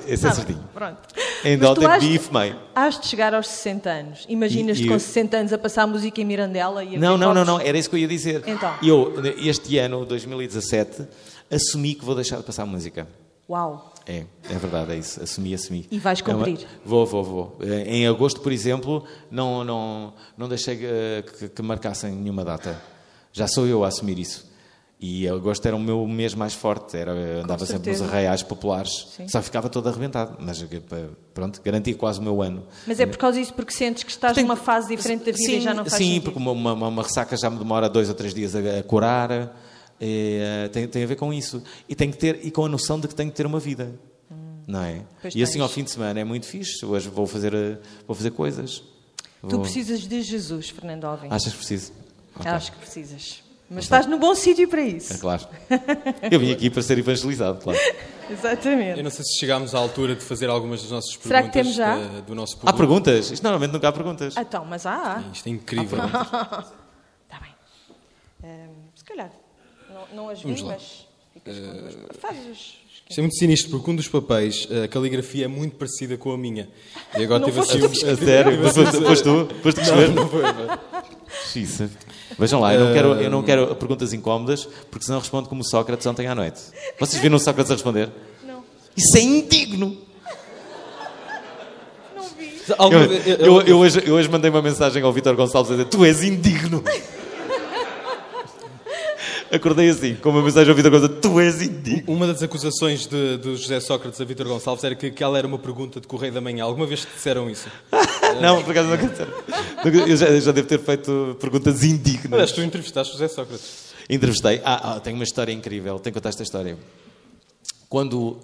Esse é certinho. Pronto. Ainda ontem bebi e fumei. Has de chegar aos 60 anos. Imaginas-te com 60 anos a passar música em Mirandela e a Não. Era isso que eu ia dizer. Então. Eu, este ano, 2017, assumi que vou deixar de passar música. Uau! É verdade, é isso. Assumi. E vais cumprir? Vou. Em agosto, por exemplo, não deixei que marcassem nenhuma data. Já sou eu a assumir isso. E agosto era o meu mês mais forte. Andava sempre nos arraiais populares. Sim. Só ficava todo arrebentado. Mas pronto, garantia quase o meu ano. Mas é por causa disso, porque sentes que estás numa fase diferente da vida e já não faz sentido? Sim, porque uma ressaca já me demora 2 ou 3 dias a curar. Tem a ver com isso. E com a noção de que tenho que ter uma vida. Não é? E assim ao fim de semana é muito fixe. Hoje vou fazer coisas. Tu precisas de Jesus, Fernando Alvim. Achas que preciso? Okay. Acho que precisas. Mas estás no bom sítio para isso. É claro. Eu vim aqui para ser evangelizado, claro. Exatamente. Eu não sei se chegámos à altura de fazer algumas das nossas perguntas. Será que temos já? Do nosso público. Há perguntas? Isto normalmente nunca há perguntas. Então, mas há. Isto é incrível. Está bem. Se calhar. Não as vi, mas ficas com duas. Fazes. Isto é muito sinistro, porque um dos papéis, a caligrafia é muito parecida com a minha. E agora não teve assim a sério? Foste tu? Foste escrever? Não foi. Xiça. Vejam lá, eu não quero perguntas incómodas, porque senão respondo como Sócrates ontem à noite. Vocês viram o Sócrates a responder? Não. Isso é indigno! Não vi. Eu hoje mandei uma mensagem ao Vítor Gonçalves a dizer: tu és indigno! Acordei assim, com uma mensagem ao Vítor Gonçalves: tu és indigno! Uma das acusações do José Sócrates a Vítor Gonçalves era que aquela era uma pergunta de Correio da Manhã. Alguma vez te disseram isso? Não, por acaso não disseram. Eu já devo ter feito perguntas indignas. Mas tu entrevistaste o José Sócrates. Entrevistei. Tenho uma história incrível. Tenho que contar esta história. Quando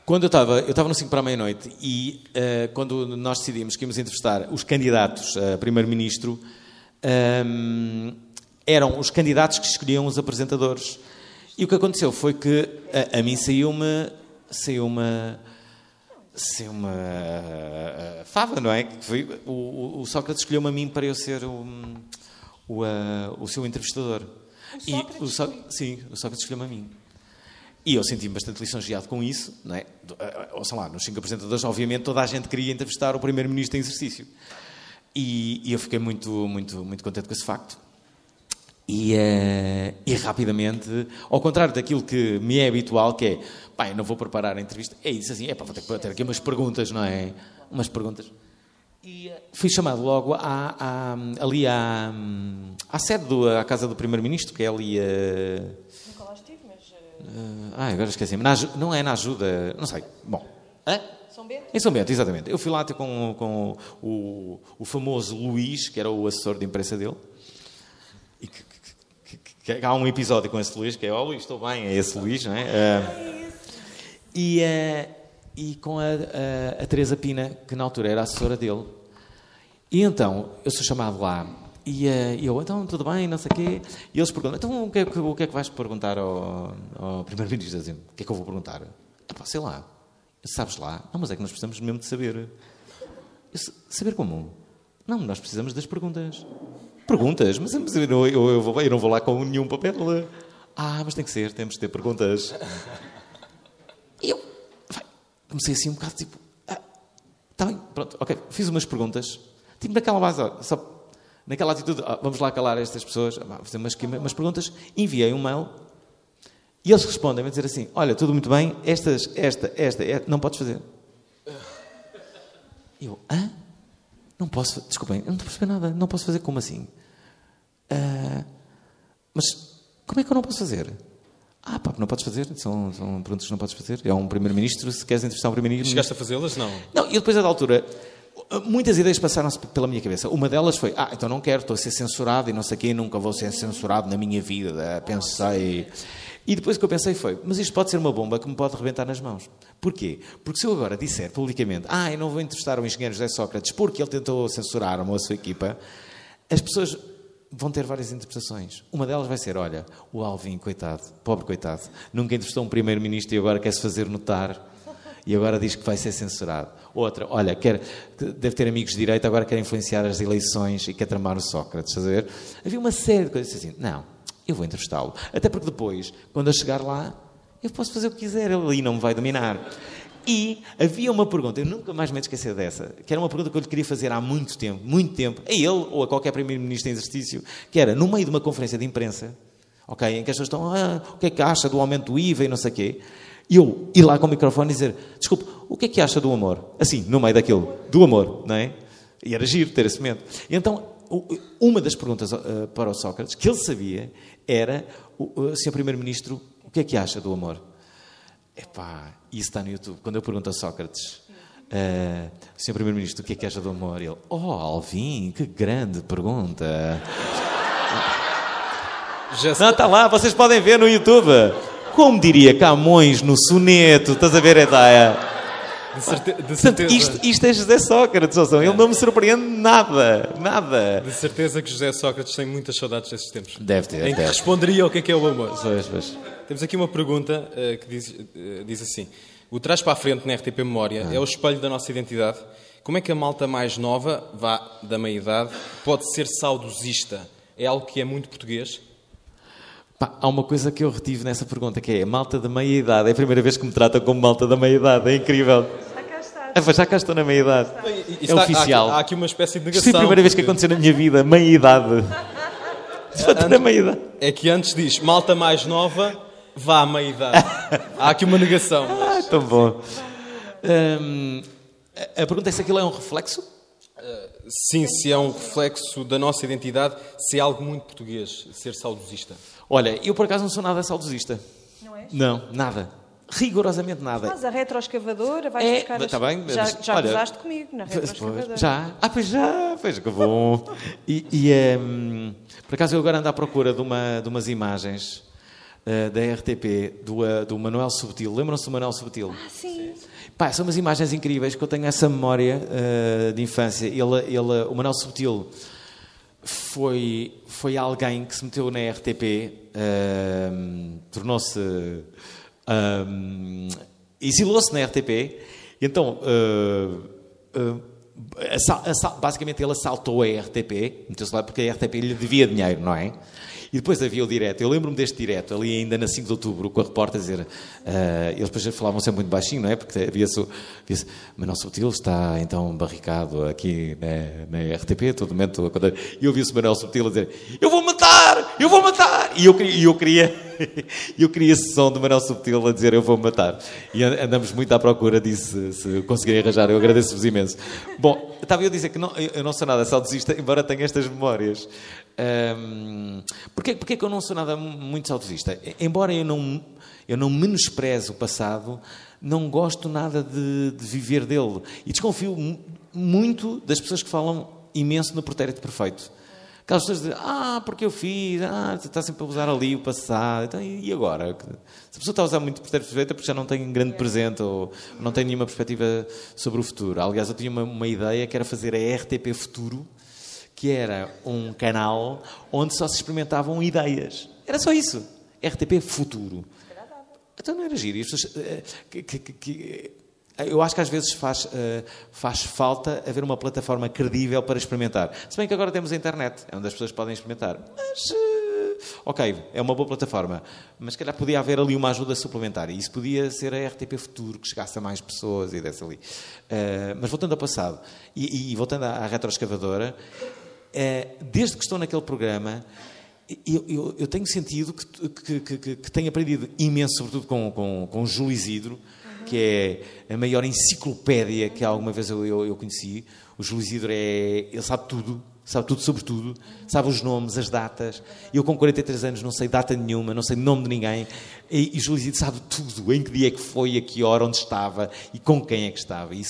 eu estava no 5 para a meia-noite e quando nós decidimos que íamos entrevistar os candidatos a primeiro-ministro, eram os candidatos que escolhiam os apresentadores. E o que aconteceu foi que a mim saiu uma fava, não é? Que foi, o Sócrates escolheu-me a mim para eu ser o seu entrevistador. O Sócrates escolheu-me a mim. E eu senti-me bastante lisonjeado com isso, não é? Ouçam lá, nos 5 apresentadores, obviamente, toda a gente queria entrevistar o primeiro-ministro em exercício. E eu fiquei muito, muito, muito contente com esse facto. E rapidamente, ao contrário daquilo que me é habitual, que é, eu não vou preparar a entrevista, é isso assim, vou ter aqui umas perguntas, não é? Umas perguntas. E fui chamado logo ali à sede, à casa do Primeiro-Ministro, que é ali... Nunca lá estive, mas... agora esqueci-me. Não é na ajuda... Não sei. Bom. São Bento? Em São Bento, exatamente. Eu fui lá ter com o famoso Luís, que era o assessor de imprensa dele. E que há um episódio com esse Luís, que é, Luís, estou bem, é esse Luís, não é? E com a Teresa Pina, que na altura era a assessora dele. E então, eu sou chamado lá, e eu, então, tudo bem, não sei o quê. E eles perguntam, então, o que é que vais perguntar ao Primeiro-Ministro? Dizem, o que é que eu vou perguntar? Sei lá. Sabes lá? Não, mas é que nós precisamos mesmo de saber. Saber como? Não, nós precisamos das perguntas. Perguntas? Mas eu não vou lá com nenhum papel. Mas tem que ser, temos de ter perguntas. E eu comecei assim um bocado tipo... Está bem, pronto, ok. Fiz umas perguntas. Tipo naquela base, só naquela atitude, vamos lá calar estas pessoas, fazer umas perguntas. Enviei um mail e eles respondem-me a dizer assim, olha, tudo muito bem, esta, não podes fazer. E eu, não posso, desculpem, eu não estou a perceber nada, não posso fazer, como assim? Mas como é que eu não posso fazer? Não podes fazer, são perguntas que não podes fazer. É um Primeiro-Ministro, se queres entrevistar um Primeiro-Ministro... Chegaste a fazê-las? Não. Não, e depois, a da altura, muitas ideias passaram-se pela minha cabeça. Uma delas foi, então não quero, estou a ser censurado e não sei o quê, nunca vou ser censurado na minha vida. Pensei... E depois o que eu pensei foi, mas isto pode ser uma bomba que me pode rebentar nas mãos. Porquê? Porque se eu agora disser publicamente, eu não vou entrevistar o engenheiro José Sócrates porque ele tentou censurar-me ou a sua equipa, as pessoas vão ter várias interpretações. Uma delas vai ser, olha, o Alvin, coitado, pobre coitado, nunca entrevistou um Primeiro-Ministro e agora quer-se fazer notar e agora diz que vai ser censurado. Outra, olha, deve ter amigos de direita, agora quer influenciar as eleições e quer tramar o Sócrates, estás a ver? Havia uma série de coisas assim, não, eu vou entrevistá-lo. Até porque depois, quando eu chegar lá, eu posso fazer o que quiser, ele ali não me vai dominar. E havia uma pergunta, eu nunca mais me esqueci dessa, que era uma pergunta que eu lhe queria fazer há muito tempo, a ele ou a qualquer Primeiro-Ministro em exercício, que era, no meio de uma conferência de imprensa, em que as pessoas estão, o que é que acha do aumento do IVA e não sei o quê, e eu ir lá com o microfone e dizer, desculpe, o que é que acha do amor? Assim, no meio daquilo, do amor, não é? E era giro ter esse momento. E então, uma das perguntas para o Sócrates, que ele sabia, era, Sr. Primeiro-Ministro, o que é que acha do amor? Isso está no YouTube. Quando eu pergunto a Sócrates, Sr. Primeiro-Ministro, o que é que acha do amor? Ele, Alvin, que grande pergunta. Não, está lá, vocês podem ver no YouTube. Como diria Camões no soneto, estás a ver a ideia? De certeza. Isto é José Sócrates, ele não me surpreende nada. De certeza que José Sócrates tem muitas saudades desses tempos. Deve ter. Em que responderia o que é o amor. Pois. Temos aqui uma pergunta que diz assim, o Trás para a Frente na RTP Memória é o espelho da nossa identidade. Como é que a malta mais nova, da meia-idade, pode ser saudosista? É algo que é muito português? Há uma coisa que eu retive nessa pergunta, que é a malta da meia-idade. É a primeira vez que me tratam como malta da meia-idade. É incrível. Já cá estou na meia-idade. É oficial. Há aqui uma espécie de negação. Isto é a primeira vez que aconteceu na minha vida. Meia-idade. Na meia-idade. É que antes diz, malta mais nova, vá à meia-idade. Há aqui uma negação. Tão bom. A pergunta é se aquilo é um reflexo? Sim, se é um reflexo da nossa identidade, se é algo muito português, ser saudosista. Olha, eu por acaso não sou nada saudosista. Não és? Não, nada. Rigorosamente nada. Mas a retroescavadora, vais buscar... Está bem, mas, já olha, gozaste comigo na retroescavadora. Já? Pois que bom. Por acaso eu agora ando à procura de umas imagens da RTP, do Manuel Subtil. Lembram-se do Manuel Subtil? Sim. São umas imagens incríveis que eu tenho essa memória de infância. O Manuel Subtil foi alguém que se meteu na RTP, tornou-se... exilou-se na RTP, então basicamente ele assaltou a RTP, meteu-se lá porque a RTP lhe devia dinheiro, não é? E depois havia o direto, eu lembro-me deste direto, ali ainda na 5 de outubro, com a repórter a dizer, eles depois falavam sempre muito baixinho, não é? Porque havia-se Manuel Subtil está então barricado aqui na RTP, todo momento, e eu ouvi-se Manuel Subtil a dizer, eu vou matar Eu vou matar! E eu queria esse som do Manuel Subtil a dizer eu vou matar. E andamos muito à procura disso, se conseguirem arranjar. Eu agradeço-vos imenso. Bom, estava eu a dizer que eu não sou nada saudosista, embora tenha estas memórias. Porquê que eu não sou nada muito saudosista? Embora eu não menosprezo o passado, não gosto nada de viver dele. E desconfio muito das pessoas que falam imenso no pretérito perfeito. Aquelas pessoas dizem, porque eu fiz, está sempre a usar ali o passado, então, e agora? Se a pessoa está a usar muito pretérito perfeito é porque já não tem grande presente ou não tem nenhuma perspectiva sobre o futuro. Aliás, eu tinha uma ideia que era fazer a RTP Futuro, que era um canal onde só se experimentavam ideias. Era só isso. RTP Futuro. Então não era giro. Eu acho que às vezes faz falta haver uma plataforma credível para experimentar. Se bem que agora temos a internet, é onde as pessoas podem experimentar. Mas, ok, é uma boa plataforma. Mas se calhar podia haver ali uma ajuda suplementar. E isso podia ser a RTP Futuro, que chegasse a mais pessoas e desse ali. Mas voltando ao passado, e voltando à retroescavadora, desde que estou naquele programa, eu tenho sentido que tenho aprendido imenso, sobretudo com o Júlio Isidro, que é a maior enciclopédia que alguma vez eu conheci. O Júlio Isidro ele sabe tudo sobre tudo, sabe os nomes, as datas. Eu com 43 anos não sei data nenhuma, não sei nome de ninguém. E Júlio Isidro sabe tudo, em que dia é que foi, a que hora, onde estava e com quem é que estava. E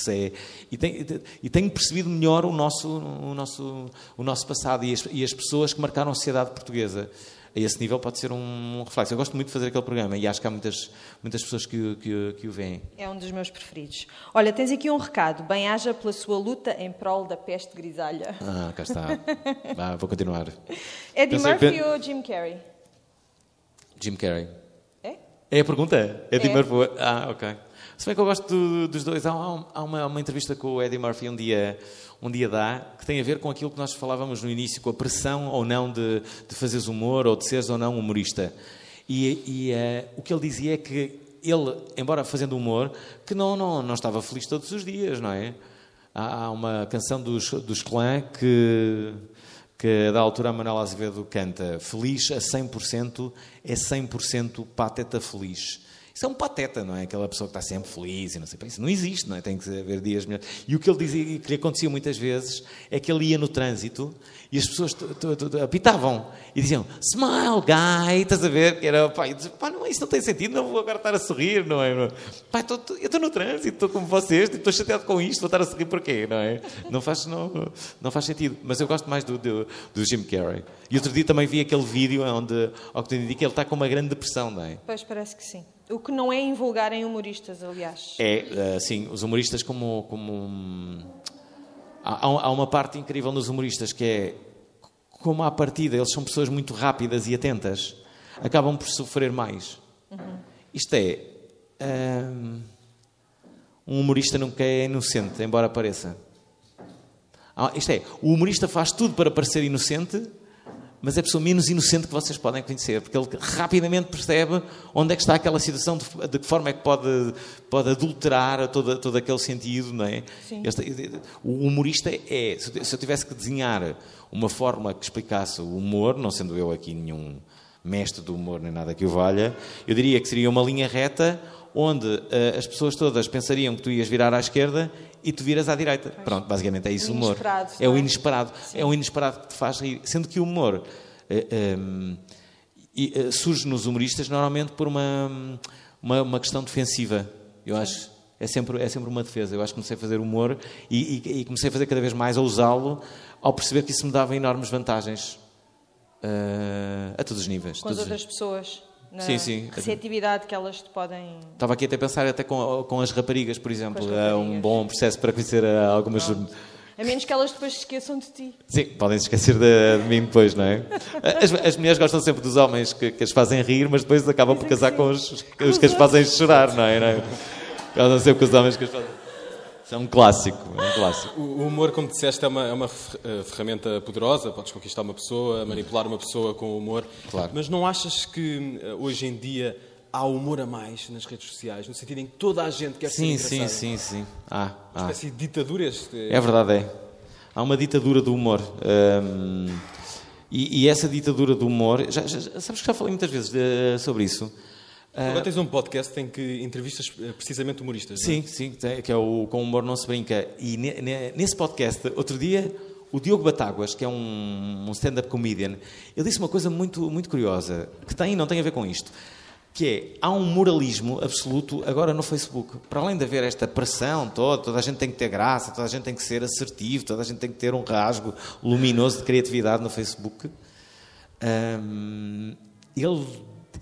tenho percebido melhor o nosso passado e as pessoas que marcaram a sociedade portuguesa. A esse nível pode ser um reflexo. Eu gosto muito de fazer aquele programa e acho que há muitas pessoas que o veem. É um dos meus preferidos. Olha, tens aqui um recado. Bem-haja pela sua luta em prol da peste grisalha. Cá está. Vou continuar. Eddie Murphy ou Jim Carrey? Jim Carrey. É a pergunta? Eddie Murphy. Ok. Se bem que eu gosto dos dois. Há uma entrevista com o Eddie Murphy um dia que tem a ver com aquilo que nós falávamos no início, com a pressão ou não de fazeres humor ou de seres ou não humorista. E o que ele dizia é que ele, embora fazendo humor, que não estava feliz todos os dias, não é? Há uma canção dos Clã que da altura a Manuela Azevedo canta: feliz a 100% é 100% pateta feliz. Isso é um pateta, não é? Aquela pessoa que está sempre feliz e não sei. Isso não existe, não é? Tem que haver dias melhores. E o que ele dizia, que lhe acontecia muitas vezes, é que ele ia no trânsito e as pessoas apitavam e diziam: smile, guy, estás a ver? Que era, não, isso não tem sentido, não vou agora estar a sorrir, não é? Pá, eu estou no trânsito, estou como vocês, estou chateado com isto, vou estar a sorrir porquê, não é? Não faz sentido. Mas eu gosto mais do Jim Carrey. E outro dia também vi aquele vídeo onde, ao que te indico, ele está com uma grande depressão, não é? Pois, parece que sim. O que não é invulgar em humoristas, aliás. Sim, os humoristas Há uma parte incrível nos humoristas que é, como à partida eles são pessoas muito rápidas e atentas, acabam por sofrer mais. Isto é, um humorista nunca é inocente, embora pareça. Isto é, o humorista faz tudo para parecer inocente, mas é a pessoa menos inocente que vocês podem conhecer, porque ele rapidamente percebe onde é que está aquela situação, de que forma é que pode adulterar todo aquele sentido, não é? O humorista se eu tivesse que desenhar uma fórmula que explicasse o humor, não sendo eu aqui nenhum mestre do humor nem nada que o valha, eu diria que seria uma linha reta onde as pessoas todas pensariam que tu ias virar à esquerda e tu viras à direita. Pronto, basicamente é isso o humor. É o inesperado. Sim. É o inesperado que te faz rir. Sendo que o humor surge nos humoristas normalmente por uma questão defensiva. Eu acho. É sempre uma defesa. Eu acho que comecei a fazer humor e comecei a fazer cada vez mais, a usá-lo, ao perceber que isso me dava enormes vantagens a todos os níveis. Com as outras pessoas. Na sim. receptividade que elas te podem... Estava aqui até a pensar com as raparigas, por exemplo. É um bom processo para conhecer algumas... Pronto. A menos que elas depois se esqueçam de ti. Sim, podem se esquecer de mim depois, não é? As mulheres gostam sempre dos homens que as fazem rir, mas depois acabam por casar com os que as fazem chorar, não é? Gostam sempre com os homens que as fazem... Isso é um clássico. O humor, como disseste, é uma ferramenta poderosa. Podes conquistar uma pessoa, manipular uma pessoa com o humor. Claro. Mas não achas que hoje em dia há humor a mais nas redes sociais? No sentido em que toda a gente quer ser engraçada? Sim. Uma espécie de ditadura. É verdade, é. Há uma ditadura do humor. E essa ditadura do humor... Sabes que já falei muitas vezes sobre isso. Agora tens um podcast em que entrevistas precisamente humoristas, sim, não é? Sim, que é o Com o Humor Não Se Brinca. E nesse podcast, outro dia, o Diogo Batáguas, que é um stand-up comedian, ele disse uma coisa muito, muito curiosa, que não tem a ver com isto, que é, há um moralismo absoluto agora no Facebook. Para além de haver esta pressão toda a gente tem que ter graça, toda a gente tem que ser assertivo, toda a gente tem que ter um rasgo luminoso de criatividade no Facebook.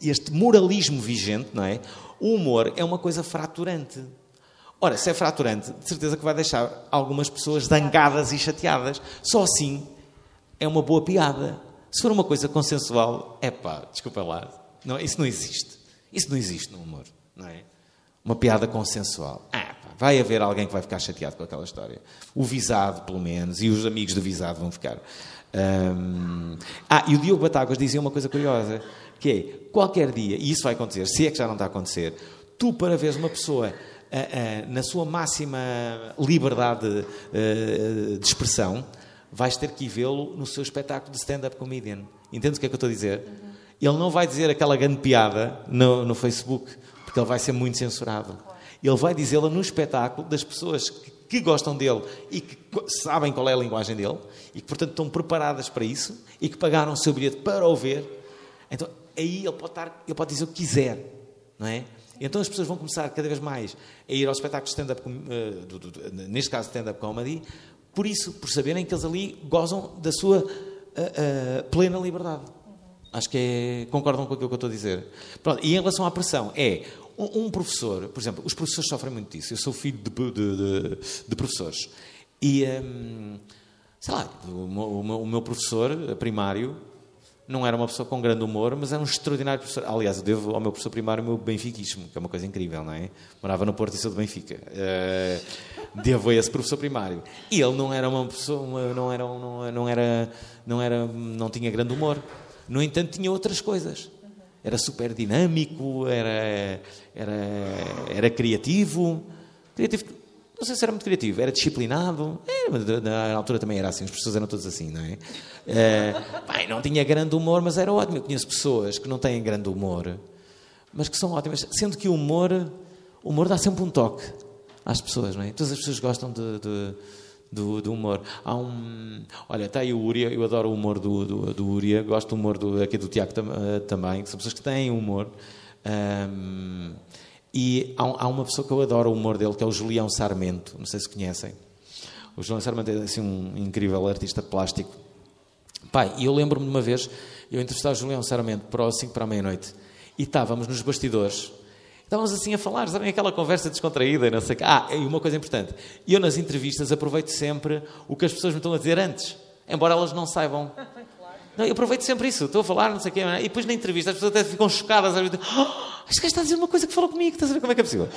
Este moralismo vigente, não é? O humor é uma coisa fraturante. Ora, se é fraturante, de certeza que vai deixar algumas pessoas zangadas e chateadas. Só assim é uma boa piada. Se for uma coisa consensual, desculpa lá, não, isso não existe. Isso não existe no humor, não é? Uma piada consensual. Vai haver alguém que vai ficar chateado com aquela história. O visado, pelo menos, e os amigos do visado vão ficar. E o Diogo Batáguas dizia uma coisa curiosa, que é, qualquer dia, e isso vai acontecer, se é que já não está a acontecer, tu, para veres uma pessoa na sua máxima liberdade de expressão, vais ter que ir vê-lo no seu espetáculo de stand-up comedian. Entendes o que é que eu estou a dizer? Ele não vai dizer aquela grande piada no Facebook, porque ele vai ser muito censurado. Ele vai dizê-la no espetáculo das pessoas que gostam dele e que sabem qual é a linguagem dele e que, portanto, estão preparadas para isso e que pagaram o seu bilhete para o ver. Então, aí ele pode dizer o que quiser, não é? Então as pessoas vão começar cada vez mais a ir aos espetáculos de stand-up, neste caso stand-up comedy, por saberem que eles ali gozam da sua plena liberdade. Acho que concordam com aquilo que eu estou a dizer. Pronto, e em relação à pressão, um professor, por exemplo, os professores sofrem muito disso. Eu sou filho de professores. E, sei lá, o meu professor primário não era uma pessoa com grande humor, mas era um extraordinário professor. Aliás, eu devo ao meu professor primário o meu benfiquismo, que é uma coisa incrível, não é? Morava no Porto e sou de Benfica. Devo a esse professor primário. E ele não era uma pessoa, não tinha grande humor. No entanto, tinha outras coisas. Era super dinâmico, era criativo. Não sei se era muito criativo, era disciplinado. Na altura também era assim, os professores eram todos assim, não é? Não tinha grande humor, mas era ótimo. Eu conheço pessoas que não têm grande humor, mas que são ótimas. Sendo que o humor dá sempre um toque às pessoas, não é? Todas as pessoas gostam do humor. Olha, está aí o Uria, eu adoro o humor do Uria, gosto do humor aqui do Tiago também, que são pessoas que têm humor. E há uma pessoa que eu adoro o humor dele, que é o Julião Sarmento, não sei se conhecem. O Julião Sarmento é assim, um incrível artista plástico. E eu lembro-me de uma vez, eu entrevistava o Julião Sarmento para o 5 para a meia-noite, e estávamos nos bastidores. Estávamos assim a falar, sabem, aquela conversa descontraída, não sei o quê. E uma coisa importante, eu nas entrevistas aproveito sempre o que as pessoas me estão a dizer antes, embora elas não saibam. Não, eu aproveito sempre isso, estou a falar, não sei o quê, e depois na entrevista as pessoas até ficam chocadas, este gajo está a dizer uma coisa que falou comigo, estás a ver como é que é possível?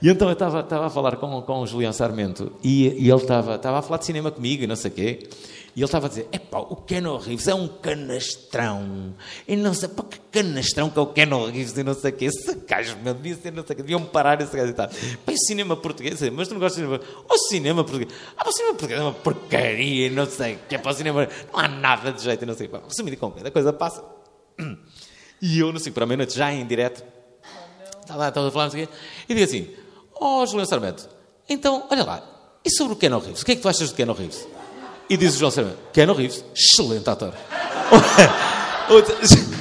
E então eu estava a falar com o Julião Sarmento, e ele estava a falar de cinema comigo, e não sei o quê. E ele estava a dizer, o Keanu Reeves é um canastrão. E não sei, que canastrão que é o Keanu Reeves e não sei o quê. Esse gajo, meu, deviam-me parar esse gajo e tal. O cinema português, mas tu não gostas de cinema? O cinema português. O cinema português é uma porcaria, não sei o quê. Para o cinema não há nada de jeito, não sei o quê. Resumindo e concluído, a coisa passa. E eu, não sei, para a meia-noite, já em direto, estava a falar, não sei o quê, e digo assim, Julião Sarmento, então, olha lá, e sobre o Keanu Reeves? O que é que tu achas do Keanu Reeves? E diz o João Sarmento, Keanu Reeves, excelente ator.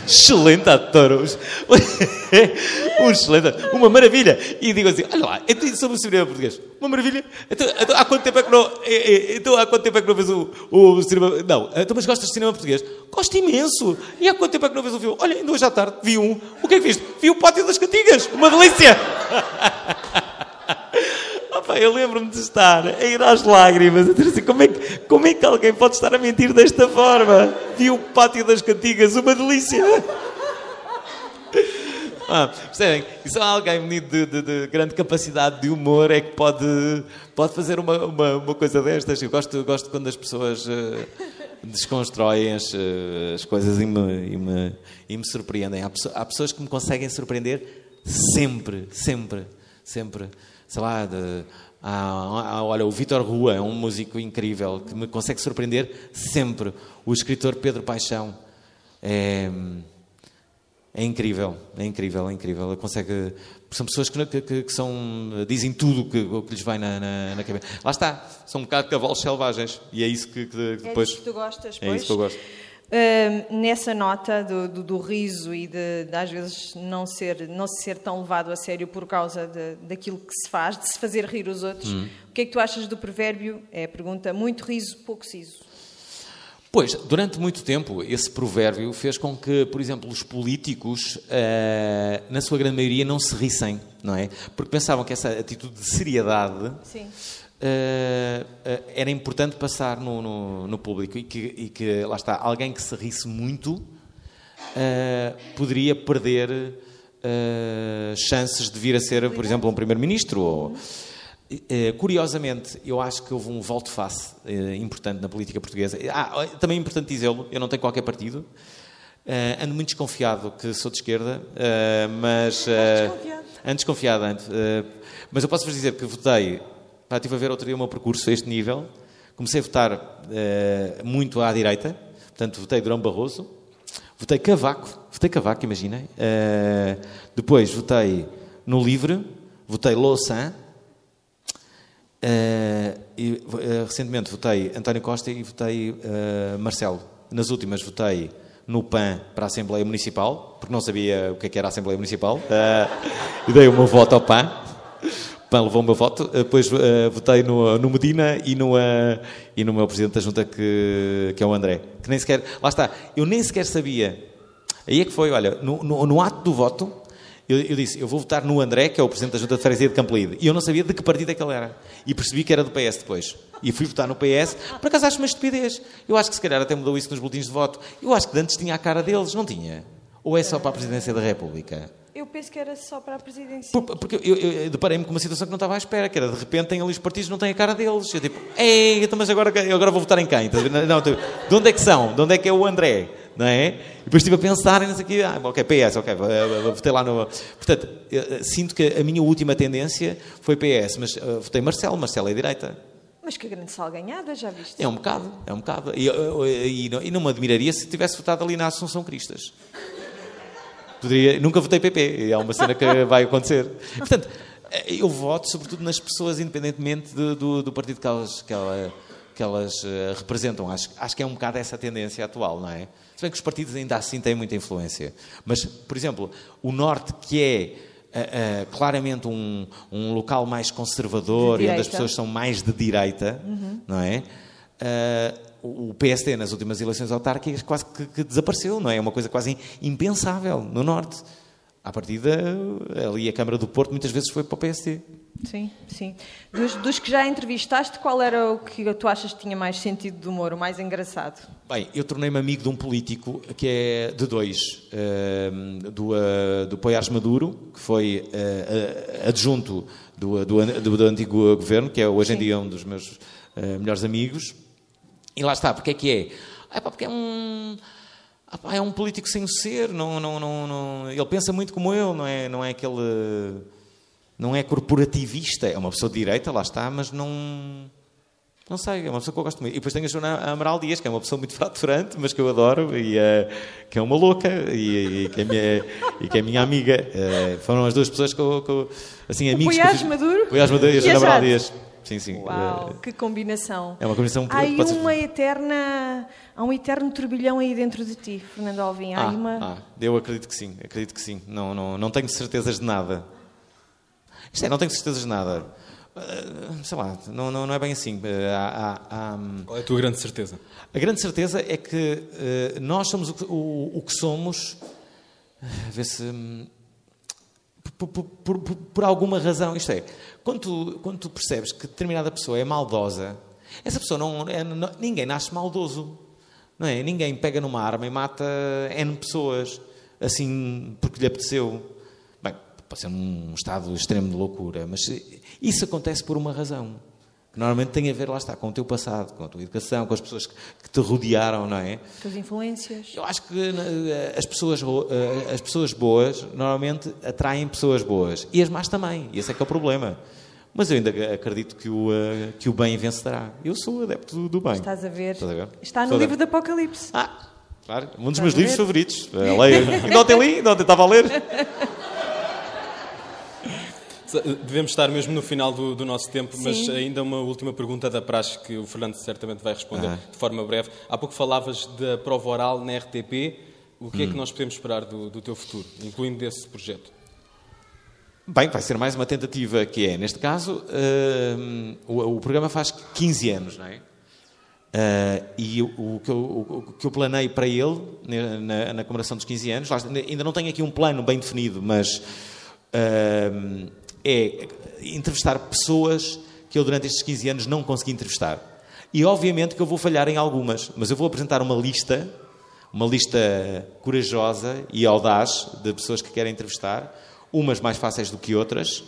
Excelente ator. Um excelente ator. Uma maravilha. E digo assim, olha lá, então sobre o cinema português. Uma maravilha. Então, há quanto tempo é que não vês o cinema... Não, então, mas gostas de cinema português? Gosto imenso. E há quanto tempo é que não vês o filme? Olha, ainda hoje à tarde vi um. O que é que viste? Vi o Pátio das Cantigas. Uma delícia. Eu lembro-me de estar a ir às lágrimas, a dizer assim, como é que alguém pode estar a mentir desta forma? Vi o Pátio das Cantigas, uma delícia. Percebem? E só alguém munido de grande capacidade de humor é que pode fazer uma coisa destas. Eu gosto quando as pessoas desconstroem as coisas e me surpreendem. Há pessoas que me conseguem surpreender sempre. sempre, sei lá, olha, o Vítor Rua é um músico incrível que me consegue surpreender sempre. O escritor Pedro Paixão é incrível, é incrível, é incrível. Ele consegue, são pessoas que dizem tudo o que lhes vai na cabeça. Lá está, são um bocado cavalos selvagens e é isso que depois... É isso que tu gostas, pois? É isso que eu gosto. Nessa nota do riso e de às vezes não se ser tão levado a sério por causa daquilo que se faz, de se fazer rir os outros, o que é que tu achas do provérbio? É a pergunta, muito riso, pouco siso. Pois, durante muito tempo, esse provérbio fez com que, por exemplo, os políticos, na sua grande maioria, não se rissem, não é? Porque pensavam que essa atitude de seriedade era importante passar no público e que, lá está, alguém que se risse muito poderia perder chances de vir a ser, por exemplo, um primeiro-ministro. Curiosamente, eu acho que houve um volte-face importante na política portuguesa. Também é importante dizê-lo, eu não tenho qualquer partido. Ando muito desconfiado que sou de esquerda, mas... ando desconfiado. Mas eu posso-vos dizer que votei... Estive a ver outro dia o meu percurso a este nível. Comecei a votar muito à direita. Portanto, votei Durão Barroso. Votei Cavaco, imaginem. Depois votei no Livre. Votei Louçã. Recentemente votei António Costa e votei Marcelo. Nas últimas votei no PAN para a Assembleia Municipal, porque não sabia o que era a Assembleia Municipal, e dei o meu voto ao PAN. O PAN levou o meu voto. Depois votei no Medina e no meu Presidente da Junta, que é o André. Que nem sequer... Lá está, eu nem sequer sabia. Aí é que foi, olha, no ato do voto, eu disse, eu vou votar no André, que é o Presidente da Junta de Freguesia de Campolide. E eu não sabia de que partido é que ele era. E percebi que era do PS depois. E fui votar no PS. Por acaso acho uma estupidez. Eu acho que se calhar até mudou isso nos boletins de voto. Eu acho que antes tinha a cara deles, não tinha? Ou é só para a Presidência da República? Eu penso que era só para a Presidência. Porque eu deparei-me com uma situação que não estava à espera, que era, de repente, tem ali os partidos não têm a cara deles. Eu tipo, mas agora vou votar em quem? Não, de onde é que são? De onde é que é o André? Não é? E depois estive a pensar e não sei o quê. Ok, PS, ok, votei lá no... Portanto, sinto que a minha última tendência foi PS, mas votei Marcelo é direita. Mas que grande salganhada, já viste? É um bocado. E não me admiraria se tivesse votado ali na Assunção Cristas. Nunca votei PP, é uma cena que vai acontecer. Portanto, eu voto sobretudo nas pessoas, independentemente do partido que elas representam. Acho que é um bocado essa tendência atual, não é? Se bem que os partidos ainda assim têm muita influência. Mas, por exemplo, o Norte, que é claramente um local mais conservador e onde as pessoas são mais de direita, não é? O PSD, nas últimas eleições autárquicas, quase que desapareceu, não é? É uma coisa quase impensável no Norte. À partida, ali a Câmara do Porto muitas vezes foi para o PSD. Sim, sim. Dos que já entrevistaste, qual era o que tu achas que tinha mais sentido de humor, o mais engraçado? Bem, eu tornei-me amigo de um político que é de dois. Do Poiares Maduro, que foi adjunto do antigo governo, que é hoje em dia um dos meus melhores amigos. E lá está, porque é que é? Porque é um político sem o ser, ele pensa muito como eu, não é aquele... Não é corporativista, é uma pessoa de direita, lá está, mas não sei, é uma pessoa que eu gosto muito. E depois tenho a Joana Amaral Dias, que é uma pessoa muito fraturante, mas que eu adoro, e que é uma louca, e que é minha amiga. Foram as duas pessoas que eu assim, amigos... Poiares Maduro? Poiares Maduro e a Joana Amaral Dias. Sim. Uau, que combinação. É uma combinação... Há um eterno turbilhão aí dentro de ti, Fernando Alvim. Eu acredito que sim. Não tenho certezas de nada. Não tenho certezas de nada. Sei lá, não é bem assim. Qual é a tua grande certeza? A grande certeza é que nós somos o que somos, a ver se... Por alguma razão. Isto é, quando tu percebes que determinada pessoa é maldosa, essa pessoa ninguém nasce maldoso. Não é? Ninguém pega numa arma e mata N pessoas, assim, porque lhe apeteceu. Bem, pode ser num estado extremo de loucura, mas isso acontece por uma razão. que normalmente tem a ver, lá está, com o teu passado, com a tua educação, com as pessoas que te rodearam, não é? Com as influências. Eu acho que as pessoas boas normalmente atraem pessoas boas. E as más também. E esse é que é o problema. Mas eu ainda acredito que o bem vencerá. Eu sou adepto do bem. Estás a ver? Estás a ver? Está no livro do Apocalipse. Claro. Um dos meus livros favoritos. Leio. Ainda ontem li, ainda ontem estava a ler. Devemos estar mesmo no final do nosso tempo, Sim. mas ainda uma última pergunta da praxe que o Fernando certamente vai responder de forma breve. Há pouco falavas da prova oral na RTP. O que é que nós podemos esperar do teu futuro, incluindo desse projeto? Bem, vai ser mais uma tentativa que é, neste caso, o programa faz 15 anos, não é? E o que eu planei para ele, na comemoração dos 15 anos, ainda não tenho aqui um plano bem definido, mas é entrevistar pessoas que eu durante estes 15 anos não consegui entrevistar. E obviamente que eu vou falhar em algumas, mas eu vou apresentar uma lista corajosa e audaz de pessoas que querem entrevistar, umas mais fáceis do que outras,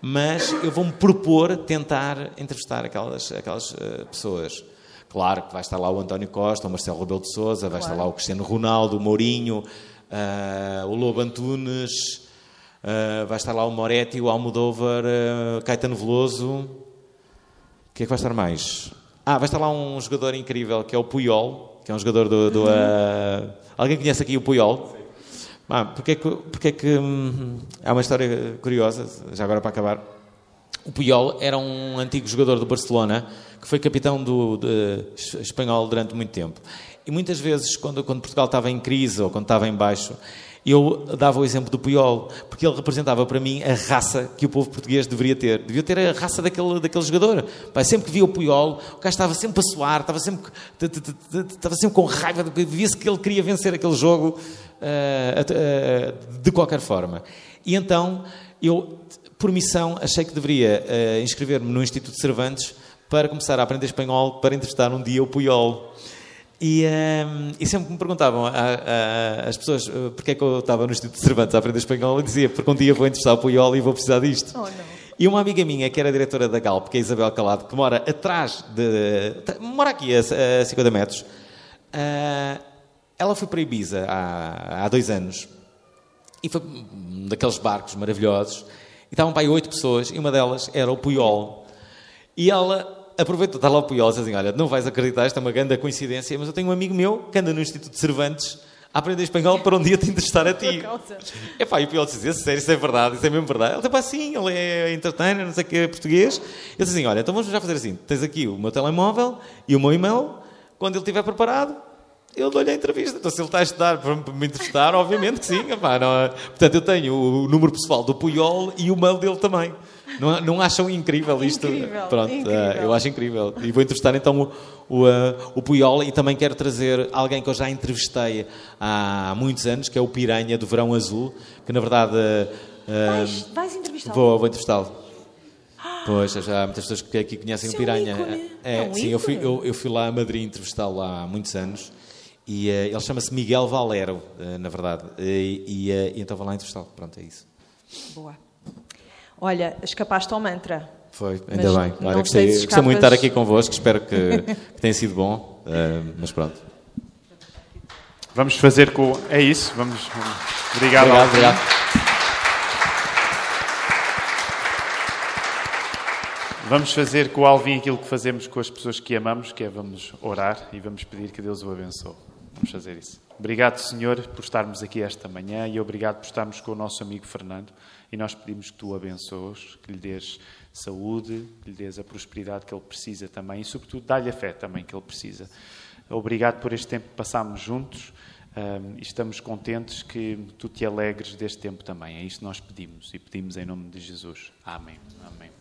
mas eu vou-me propor tentar entrevistar aquelas pessoas. Claro que vai estar lá o António Costa, o Marcelo Rebelo de Sousa, vai estar lá o Cristiano Ronaldo, o Mourinho, o Lobo Antunes, vai estar lá o Moretti, o Almodóvar, Caetano Veloso. O que é que vai estar mais? Vai estar lá um jogador incrível, que é o Puyol, que é um jogador Alguém conhece aqui o Puyol? Porque é que há uma história curiosa, já agora para acabar. O Puyol era um antigo jogador do Barcelona, que foi capitão do espanhol durante muito tempo. E muitas vezes, quando Portugal estava em crise ou quando estava em baixo, eu dava o exemplo do Puyol, porque ele representava para mim a raça que o povo português deveria ter. Devia ter a raça daquele jogador. Sempre que via o Puyol, o gajo estava sempre a suar, estava sempre com raiva, via-se que ele queria vencer aquele jogo de qualquer forma. E então, eu, por missão, achei que deveria inscrever-me no Instituto Cervantes para começar a aprender espanhol, para entrevistar um dia o Puyol. E sempre me perguntavam as pessoas porque é que eu estava no Instituto Cervantes a aprender espanhol, eu dizia, porque um dia vou entrevistar o Puyol e vou precisar disto. Oh, não. E uma amiga minha, que era diretora da Galp, que é a Isabel Calado, que mora atrás mora aqui a 50 metros, ela foi para Ibiza há 2 anos e foi daqueles barcos maravilhosos e estavam para aí 8 pessoas e uma delas era o Puyol. E ela aproveitou, está lá o Puyol, disse assim, olha, não vais acreditar, esta é uma grande coincidência, mas eu tenho um amigo meu que anda no Instituto Cervantes a aprender espanhol para um dia te entrevistar a ti. E o Puyol disse, sério, isso é verdade, isso é mesmo verdade. Ele disse, sim, ele é entertainer, não sei o que, é português. Ele disse assim, olha, então vamos já fazer assim, tens aqui o meu telemóvel e o meu e-mail, quando ele estiver preparado, eu dou-lhe a entrevista. Então, se ele está a estudar para me entrevistar, obviamente que sim. Portanto, eu tenho o número pessoal do Puyol e o mail dele também. Não acham incrível isto? Incrível, Pronto, incrível. eu acho incrível. E vou entrevistar então o Puyol e também quero trazer alguém que eu já entrevistei há muitos anos, que é o Piranha do Verão Azul, que na verdade... Vais entrevistá-lo? Vou entrevistá-lo. Pois, já há muitas pessoas que aqui conhecem o Piranha. Sim, eu fui lá a Madrid entrevistá-lo há muitos anos. E ele chama-se Miguel Valero, na verdade. E então vou lá entrevistá-lo. Pronto, é isso. Boa. Olha, escapaste ao mantra. Foi, ainda Mas bem. não Olha, sei se gostei muito de escapas- estar aqui convosco. Espero que tenha sido bom. Mas pronto. Vamos fazer com... É isso. Vamos... Obrigado. Obrigado. Vamos fazer com o Alvin aquilo que fazemos com as pessoas que amamos, que é vamos orar e vamos pedir que Deus o abençoe. Vamos fazer isso. Obrigado, Senhor, por estarmos aqui esta manhã e obrigado por estarmos com o nosso amigo Fernando. E nós pedimos que tu o abençoes, que lhe dês saúde, que lhe dês a prosperidade que ele precisa também e, sobretudo, dá-lhe a fé também que ele precisa. Obrigado por este tempo que passámos juntos e estamos contentes que tu te alegres deste tempo também. É isso que nós pedimos e pedimos em nome de Jesus. Amém. Amém.